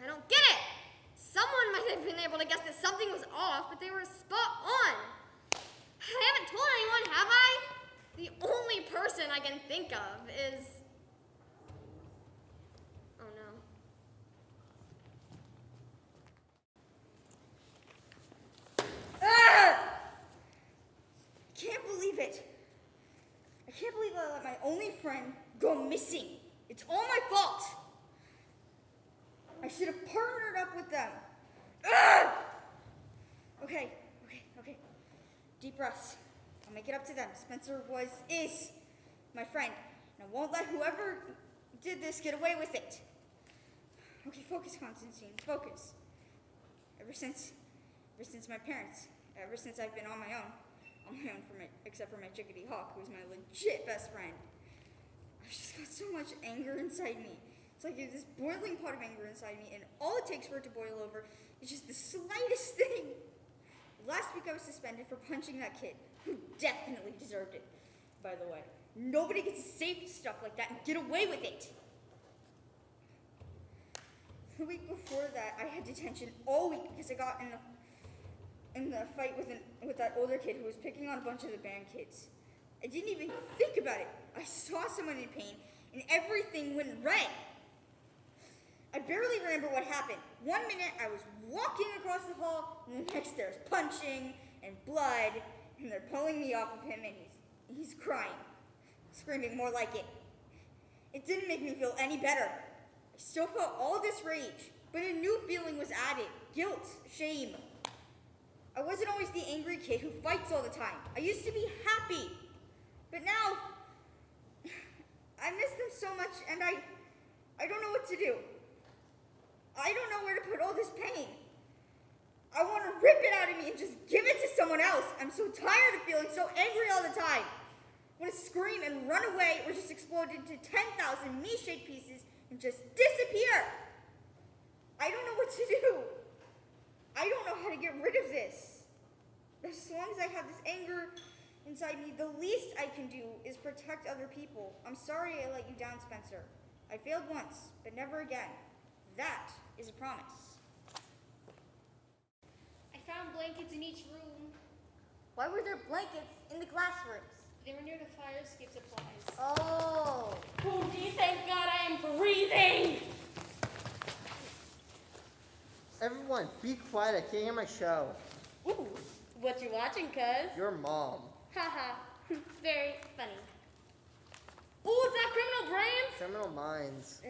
I don't get it! Someone might have been able to guess that something was off, but they were spot on. I haven't told anyone, have I? The only person I can think of is... Oh no. Can't believe it. I can't believe I let my only friend go missing. It's all my fault. I should have partnered up with them. Okay. Deep breaths. I'll make it up to them. Spencer is my friend. And I won't let whoever did this get away with it. Okay, focus, Constantine. Focus. Ever since my parents, ever since I've been on my own except for my chickadee Hawk, who's my legit best friend. I've just got so much anger inside me. It's like there's this boiling pot of anger inside me, and all it takes for it to boil over is just the slightest thing. Last week I was suspended for punching that kid, who definitely deserved it, by the way. Nobody gets to say stuff like that and get away with it. The week before that, I had detention all week because I got in the fight with that older kid who was picking on a bunch of the band kids. I didn't even think about it. I saw someone in pain, and everything went red. I barely remember what happened. 1 minute I was walking across the hall, and the next there was punching and blood and they're pulling me off of him, and he's crying, screaming more like it. It didn't make me feel any better. I still felt all this rage, but a new feeling was added: guilt, shame. I wasn't always the angry kid who fights all the time. I used to be happy, but now I miss them so much, and I don't know what to do. I don't know where to put all this pain. I want to rip it out of me and just give it to someone else. I'm so tired of feeling so angry all the time. I want to scream and run away, or just explode into 10,000 me-shaped pieces and just disappear. I don't know what to do. I don't know how to get rid of this. As long as I have this anger inside me, the least I can do is protect other people. I'm sorry I let you down, Spencer. I failed once, but never again. That is a promise. I found blankets in each room. Why were there blankets in the classrooms? They were near the fire escape supplies. Oh. Oh, gee, thank God I am freezing! Everyone, be quiet. I can't hear my show. Ooh, what you watching, cuz? Your mom. Haha. Very funny. Ooh, is that Criminal Brains? Criminal Minds.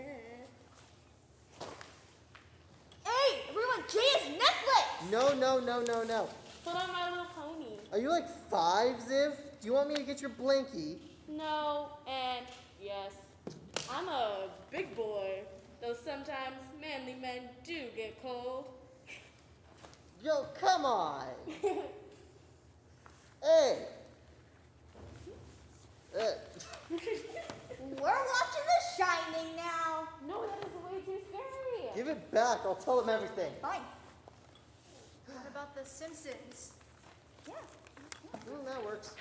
Hey, everyone, Jay is Netflix! No. Put on My Little Pony. Are you like 5, Ziv? Do you want me to get your blankie? No, and yes. I'm a big boy, though sometimes manly men do get cold. Yo, come on. Hey. We're watching The Shining now. No, that is way too scary. Give it back. I'll tell them everything. Fine. What about The Simpsons? Yeah. That works.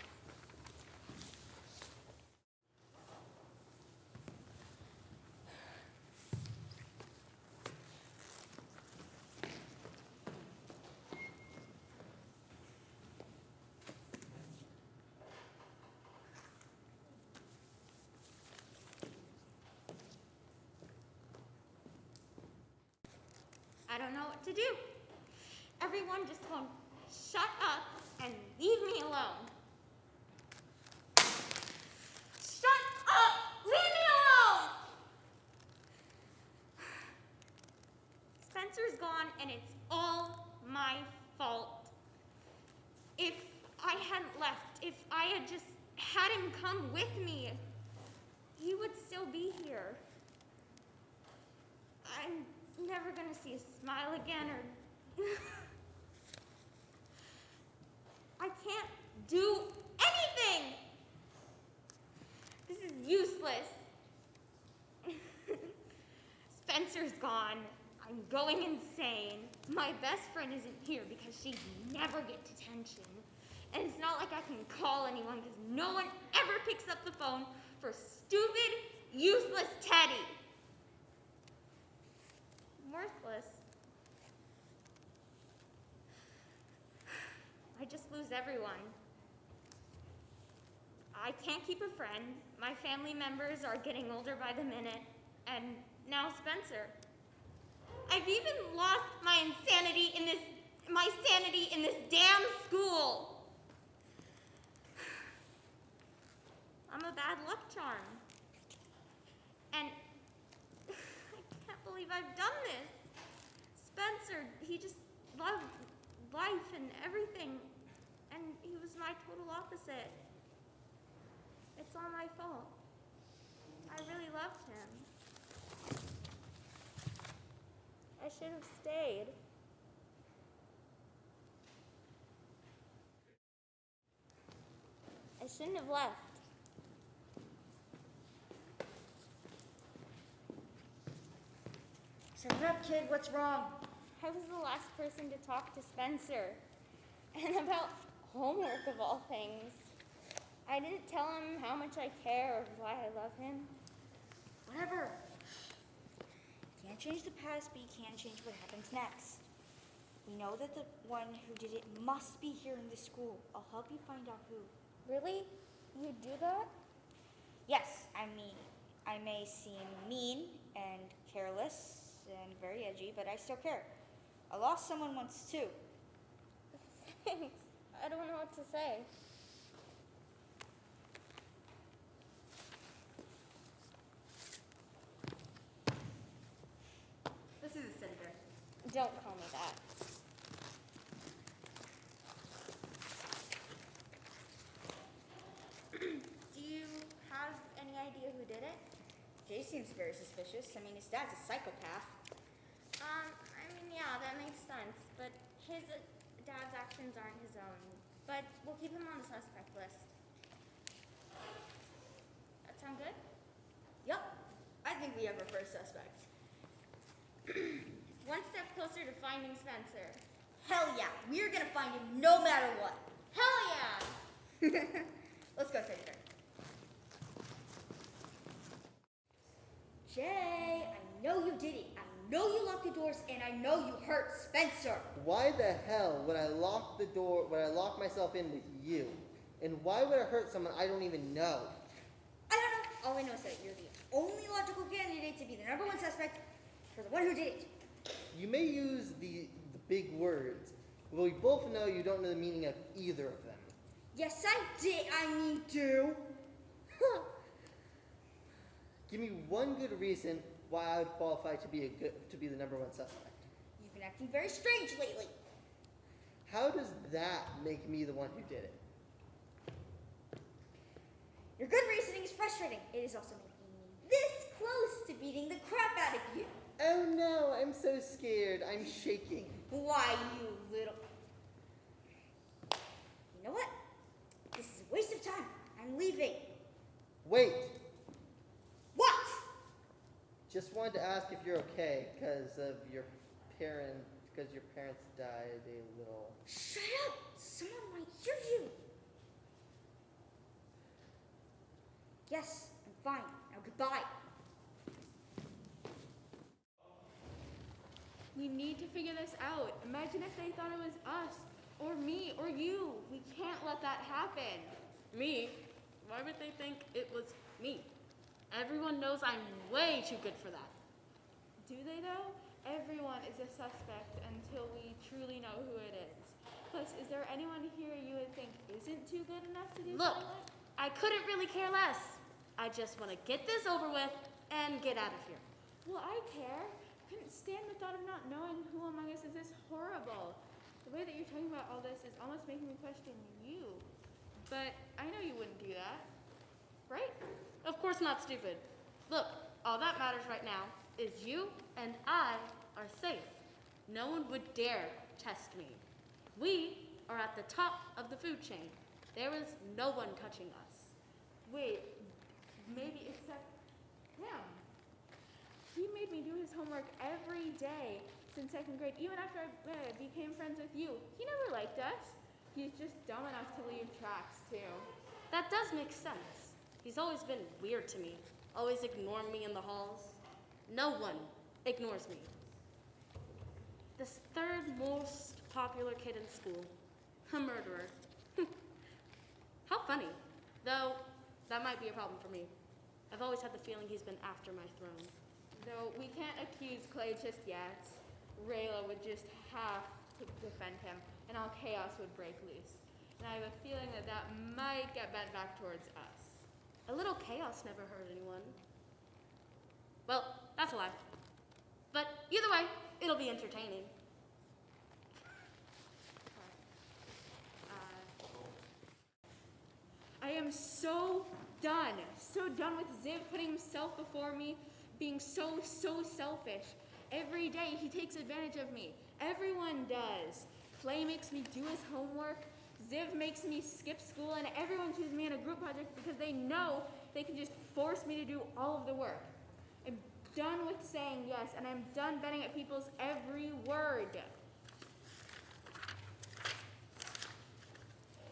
I don't know what to do. Everyone just won't shut up and leave me alone. Shut up! Leave me alone! Spencer's gone, and it's all my fault. If I hadn't left, if I had just had him come with me, he would still be here. I'm never gonna see a smile again, or I can't do anything. This is useless. Spencer's gone. I'm going insane. My best friend isn't here because she never gets attention. And it's not like I can call anyone because no one ever picks up the phone for stupid, useless Teddy. Worthless. I just lose everyone. I can't keep a friend. My family members are getting older by the minute. And now Spencer. I've even lost my sanity in this damn school. I'm a bad luck charm. And I can't believe I've done this. Spencer, he just loved life and everything, and he was my total opposite. It's all my fault. I really loved him. I should have stayed. I shouldn't have left. Stand up, kid. What's wrong? I was the last person to talk to Spencer. And about homework of all things. I didn't tell him how much I care or why I love him. Whatever. You can't change the past, but you can change what happens next. We know that the one who did it must be here in this school. I'll help you find out who. Really? You'd do that? Yes, I may seem mean and careless and very edgy, but I still care. I lost someone once too. Thanks. I don't know what to say. This is a senator. Don't call me that. Do you have any idea who did it? Jay seems very suspicious. I mean, his dad's a psychopath. Yeah, that makes sense, but his dad's actions aren't his own. But we'll keep him on the suspect list. That sound good? Yup. I think we have our first suspect. One step closer to finding Spencer. Hell yeah. We're gonna find him no matter what. Hell yeah! Let's go, Senator. Jay, I know you did it. I know you locked the doors, and I know you hurt Spencer. Why the hell would I lock the door, would I lock myself in with you? And why would I hurt someone I don't even know? I don't know. All I know is that you're the only logical candidate to be the number one suspect for the one who did it. You may use the big words, but we both know you don't know the meaning of either of them. Yes, I did. I mean, do. Give me one good reason why I would qualify to be the number one suspect. You've been acting very strange lately. How does that make me the one who did it? Your good reasoning is frustrating. It is also making me this close to beating the crap out of you. Oh no, I'm so scared. I'm shaking. Why, you little... You know what? This is a waste of time. I'm leaving. Wait. What? Just wanted to ask if you're okay because your parents died a little. Shut up! Someone might hear you. Yes, I'm fine. Now goodbye. We need to figure this out. Imagine if they thought it was us, or me, or you. We can't let that happen. Me? Why would they think it was me? Everyone knows I'm way too good for that. Do they though? Everyone is a suspect until we truly know who it is. Plus, is there anyone here you would think isn't too good enough to do Look, something like? I couldn't really care less. I just want to get this over with and get out of here. Well, I care. Couldn't stand the thought of not knowing who among us is this horrible. The way that you're talking about all this is almost making me question you. But I know you wouldn't do that, right? Of course not, stupid. Look, all that matters right now is you and I are safe. No one would dare test me. We are at the top of the food chain. There is no one touching us. Wait, maybe except him. He made me do his homework every day since second grade, even after I became friends with you. He never liked us. He's just dumb enough to leave tracks, too. That does make sense. He's always been weird to me, always ignoring me in the halls. No one ignores me. This third most popular kid in school, a murderer. How funny. Though, that might be a problem for me. I've always had the feeling he's been after my throne. Though we can't accuse Clay just yet. Rayla would just have to defend him, and all chaos would break loose. And I have a feeling that that might get bent back towards us. A little chaos never hurt anyone. Well, that's a lie. But either way, it'll be entertaining. I am so done with Ziv putting himself before me, being so selfish. Every day he takes advantage of me. Everyone does. Clay makes me do his homework. Ziv makes me skip school, and everyone chooses me in a group project because they know they can just force me to do all of the work. I'm done with saying yes, and I'm done betting at people's every word.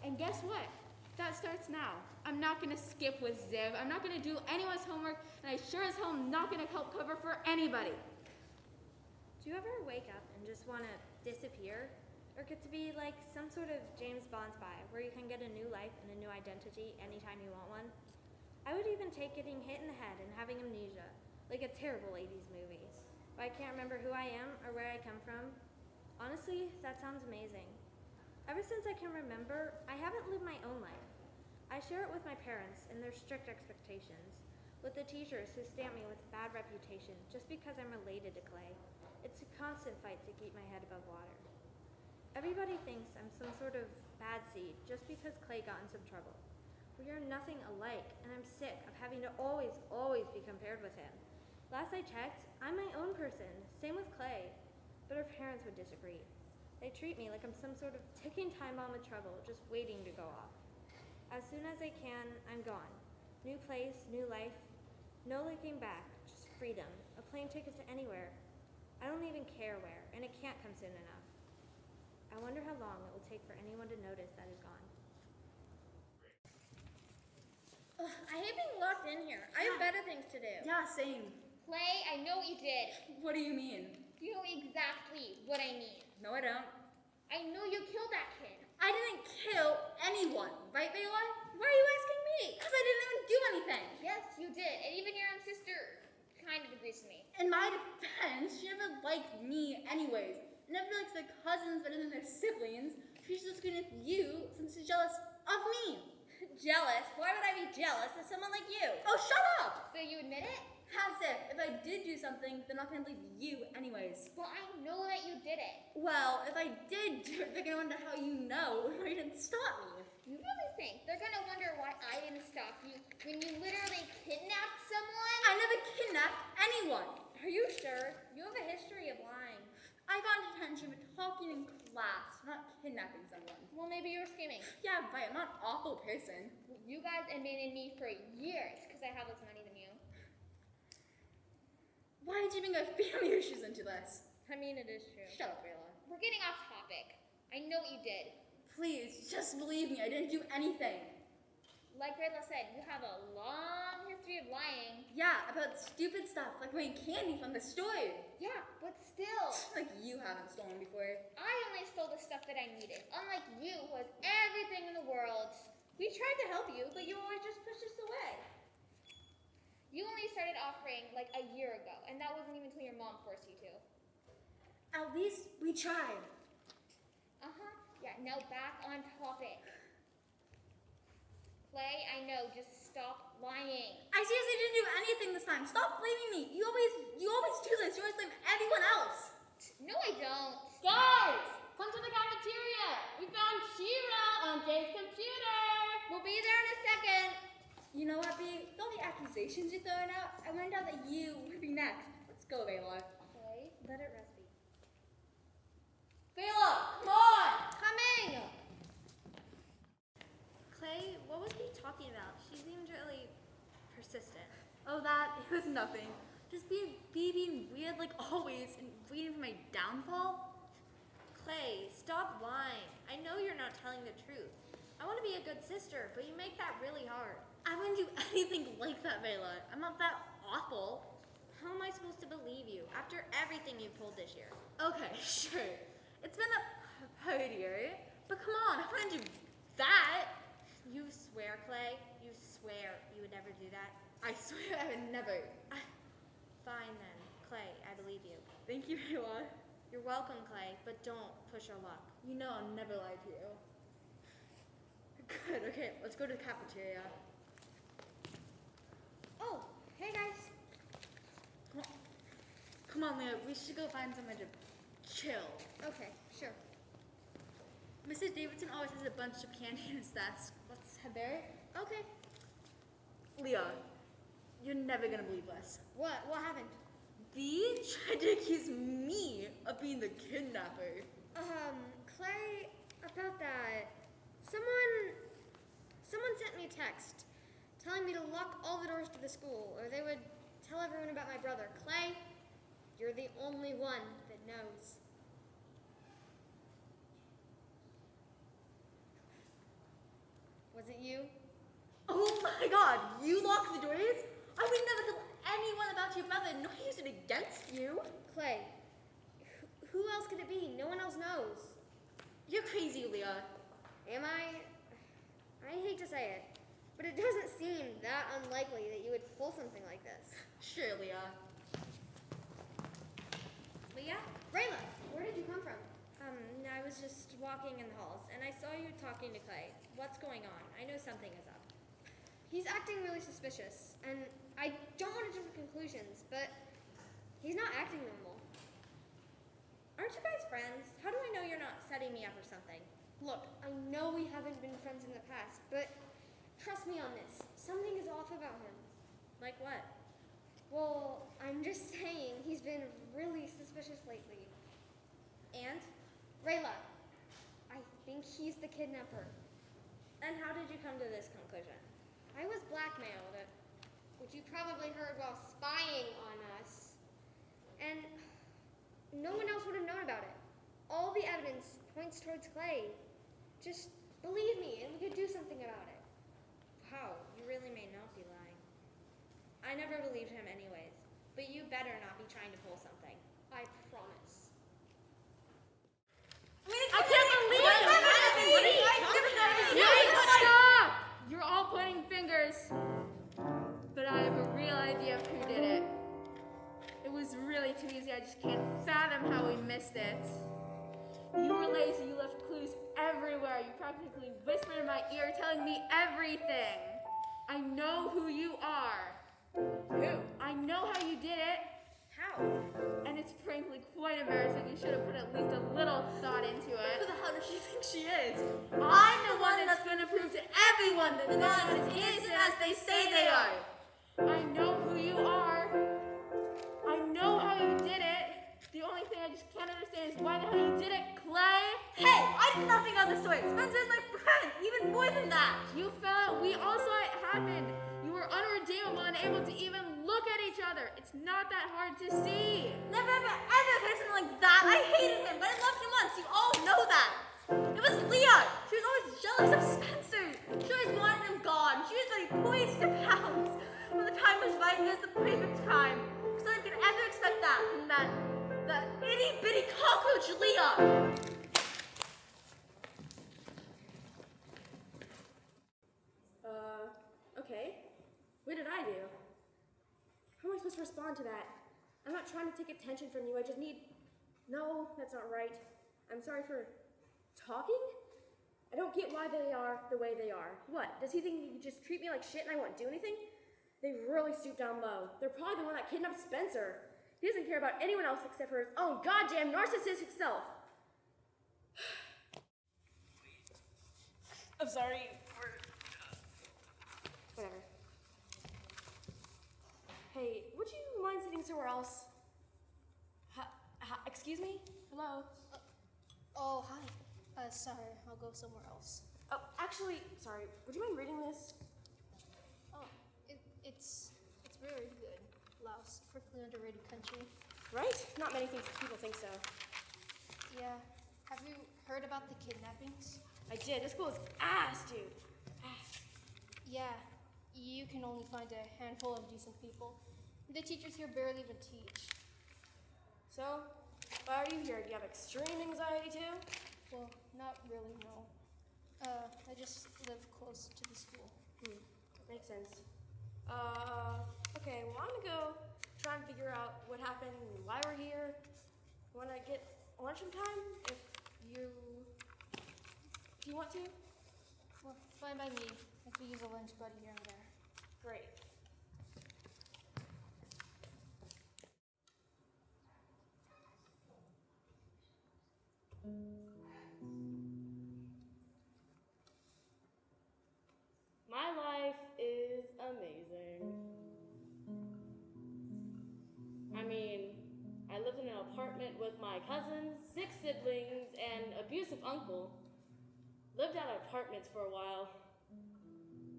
And guess what? That starts now. I'm not gonna skip with Ziv. I'm not gonna do anyone's homework, and I sure as hell am not gonna help cover for anybody. Do you ever wake up and just want to disappear? Or get to be like some sort of James Bond spy, where you can get a new life and a new identity anytime you want one? I would even take getting hit in the head and having amnesia, like a terrible 80s movies. But I can't remember who I am or where I come from. Honestly, that sounds amazing. Ever since I can remember, I haven't lived my own life. I share it with my parents and their strict expectations, with the teachers who stamp me with bad reputation just because I'm related to Clay. It's a constant fight to keep my head above water. Everybody thinks I'm some sort of bad seed just because Clay got in some trouble. We are nothing alike, and I'm sick of having to always be compared with him. Last I checked, I'm my own person, same with Clay, but our parents would disagree. They treat me like I'm some sort of ticking time bomb of trouble just waiting to go off. As soon as I can, I'm gone. New place, new life, no looking back, just freedom, a plane ticket to anywhere. I don't even care where, and it can't come soon enough. I wonder how long it will take for anyone to notice that I've gone. Ugh, I hate being locked in here. I have better things to do. Yeah, same. Clay, I know what you did. What do you mean? You know exactly what I mean. No, I don't. I know you killed that kid. I didn't kill anyone, right, Vela? Why are you asking me? Because I didn't even do anything. Yes, you did. And even your own sister kind of agrees with me. In my defense, she never liked me anyways. Never likes their cousins better than their siblings. She's just good with you since she's jealous of me. Jealous? Why would I be jealous of someone like you? Oh, shut up! So you admit it? As if I did do something, they're not gonna believe you anyways. Well, I know that you did it. Well, if I did do it, they're gonna wonder how you know or you didn't stop me. You really think they're gonna wonder why I didn't stop you when you literally kidnapped someone? I never kidnapped anyone. Are you sure? You have a history of lying. I got detention for talking in class, not kidnapping someone. Well, maybe you were scheming. Yeah, right. I'm not an awful person. You guys abandoned me for years because I have less money than you. Why did you bring our family issues into this? I mean, it is true. Shut up, Rayla. We're getting off topic. I know what you did. Please, just believe me. I didn't do anything. Like Rayla said, you have a long history of lying. Yeah, about stupid stuff, like buying candy from the store. Yeah, but still. Like you haven't stolen before. I only stole the stuff that I needed, unlike you who has everything in the world. We tried to help you, but you always just pushed us away. You only started offering like a year ago, and that wasn't even until your mom forced you to. At least we tried. Uh-huh. Yeah, now back on topic. Clay, I know, just stop lying. I seriously didn't do anything this time. Stop blaming me. You always do this. You always blame everyone else. No, I don't. Guys, come to the cafeteria. We found Shira on Jay's computer. We'll be there in a second. You know what, B? With all the accusations you're throwing out, I learned out that you would be next. Let's go, Vela. Clay, Let it rest, B. Vela, come on! Coming! Clay, what was B talking about? She seemed really persistent. Oh, it was nothing. Just being weird like always and waiting for my downfall. Clay, stop lying. I know you're not telling the truth. I want to be a good sister, but you make that really hard. I wouldn't do anything like that, Vela. I'm not that awful. How am I supposed to believe you after everything you pulled this year? Okay, sure. It's been a partier, but come on, I wouldn't do that. You swear, Clay? You swear you would never do that? I swear I would never. Fine then. Clay, I believe you. Thank you, Vela. You're welcome, Clay, but don't push your luck. You know I'll never lie to you. Good, okay, let's go to the cafeteria. Oh, hey guys. Come on, Leo, we should go find somewhere to chill. Okay, sure. Mrs. Davidson always has a bunch of candy in his desk. Let's head there. Okay. Leah, you're never gonna believe this. What? What happened? B tried to accuse me of being the kidnapper. Clay, about that, someone sent me a text telling me to lock all the doors to the school or they would tell everyone about my brother. Clay, you're the only one that knows. Was it you? Oh my god, you locked the doors? I would never tell anyone about your brother. No one used it against you. Clay, who else could it be? No one else knows. You're crazy, Leah. Am I? I hate to say it, but it doesn't seem that unlikely that you would pull something like this. Sure, Leah. Leah? Rayla, where did you come from? I was just walking in the halls, and I saw you talking to Clay. What's going on? I know something is up. He's acting really suspicious, and I don't want to jump to conclusions, but he's not acting normal. Aren't you guys friends? How do I know you're not setting me up or something? Look, I know we haven't been friends in the past, but trust me on this. Something is off about him. Like what? Well, I'm just saying he's been really suspicious lately. And? Rayla, I think he's the kidnapper. And how did you come to this conclusion? I was blackmailed, which you probably heard while spying on us. And no one else would have known about it. All the evidence points towards Clay. Just believe me, and we could do something about it. Wow, you really may not be lying. I never believed him anyways, but you better not be trying to pull something. I promise. I can't believe it! Stop! You're all pointing fingers. But I have a real idea of who did it. It was really too easy. I just can't fathom how we missed it. You were lazy. You left clues everywhere. You practically whispered in my ear telling me everything. I know who you are. Who? I know how you did it. How? And it's frankly quite embarrassing. You should have put at least a little thought into it. Who the hell does she think she is? I'm the one that's going to prove to everyone that they're not as innocent as they say they are. I know who you are. I know how you did it. The only thing I just can't understand is why the hell you did it, Clay. Hey, I did nothing of the sort. Spencer's my friend, even more than that. You fell out. We all saw it happen. You were unredeemable and unable to even look at each other. It's not that hard to see. Never ever heard something like that. I hated him, but I loved him once. You all know that. It was Leah. She was always jealous of Spencer. She always wanted him gone. She was ready poised to pounce. When the time was right, it was the perfect time. Because no one could ever expect that from that itty bitty cockroach Leah. Okay. What did I do? How am I supposed to respond to that? I'm not trying to take attention from you. I just need... No, that's not right. I'm sorry for talking? I don't get why they are the way they are. What? Does he think he can just treat me like shit and I won't do anything? They really stoop down low. They're probably the one that kidnapped Spencer. He doesn't care about anyone else except for his own goddamn narcissistic self. I'm sorry for... Whatever. Hey, would you mind sitting somewhere else? Excuse me? Hello? Oh, hi. Sorry, I'll go somewhere else. Oh, actually, sorry. Would you mind reading this? Oh, it's very good. Laos, frequently underrated country. Right? Not many people think so. Yeah. Have you heard about the kidnappings? I did. This school is ass, dude. Ass. Yeah. You can only find a handful of decent people. The teachers here barely even teach. So, why are you here? Do you have extreme anxiety too? Well, not really, no. I just live close to the school. Makes sense. Okay, well, I'm gonna go try and figure out what happened and why we're here. Wanna get lunch sometime? If you want to? Well, fine by me. I could use a lunch buddy here and there. Great. My life is amazing. I mean, I lived in an apartment with my cousins, 6 siblings, and abusive uncle. Lived out of apartments for a while.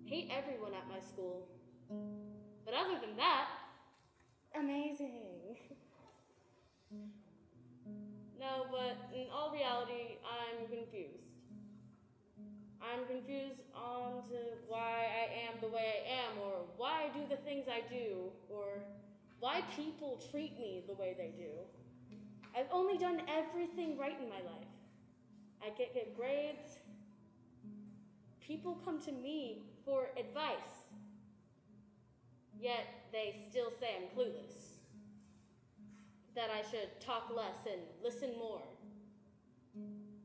Hate everyone at my school. But other than that, amazing. No, but in all reality, I'm confused. I'm confused on to why I am the way I am, or why I do the things I do, or why people treat me the way they do. I've only done everything right in my life. I get good grades. People come to me for advice. Yet they still say I'm clueless. That I should talk less and listen more.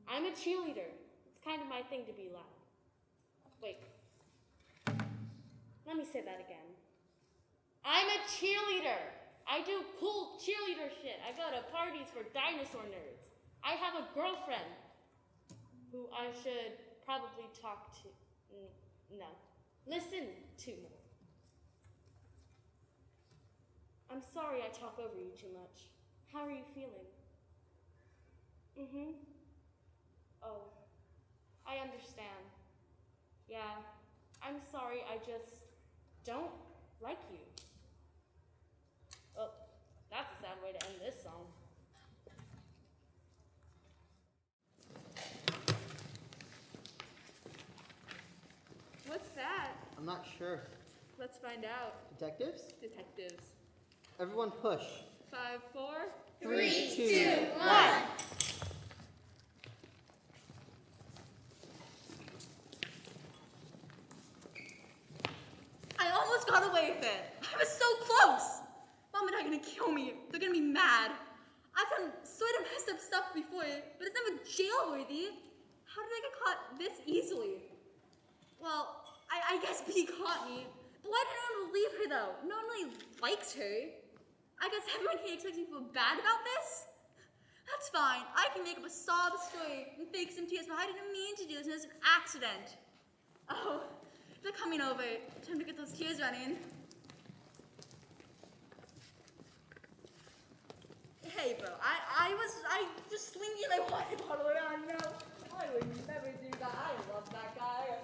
I'm a cheerleader. It's kind of my thing to be loud. Wait. Let me say that again. I'm a cheerleader. I do cool cheerleader shit. I go to parties for dinosaur nerds. I have a girlfriend who I should probably talk to. No. Listen to more. I'm sorry I talk over you too much. How are you feeling? Oh, I understand. Yeah, I'm sorry, I just don't like you. Oh, that's a sad way to end this song. What's that? I'm not sure. Let's find out. Detectives? Detectives. Everyone push. 5, 4, 3, 2, 1. I almost got away with it. I was so close. Mom and Dad are gonna kill me. They're gonna be mad. I've done sort of messed up stuff before, but it's never jail-worthy. How did I get caught this easily? Well, I guess B caught me. But why did no one believe her, though? No one really likes her. I guess everyone here expects me to feel bad about this? That's fine. I can make up a sob story and fake some tears, but I didn't mean to do this, and it was an accident. Oh, they're coming over. Time to get those tears running. Hey, bro, I was just swinging my water bottle around, you know? I would never do that. I love that guy.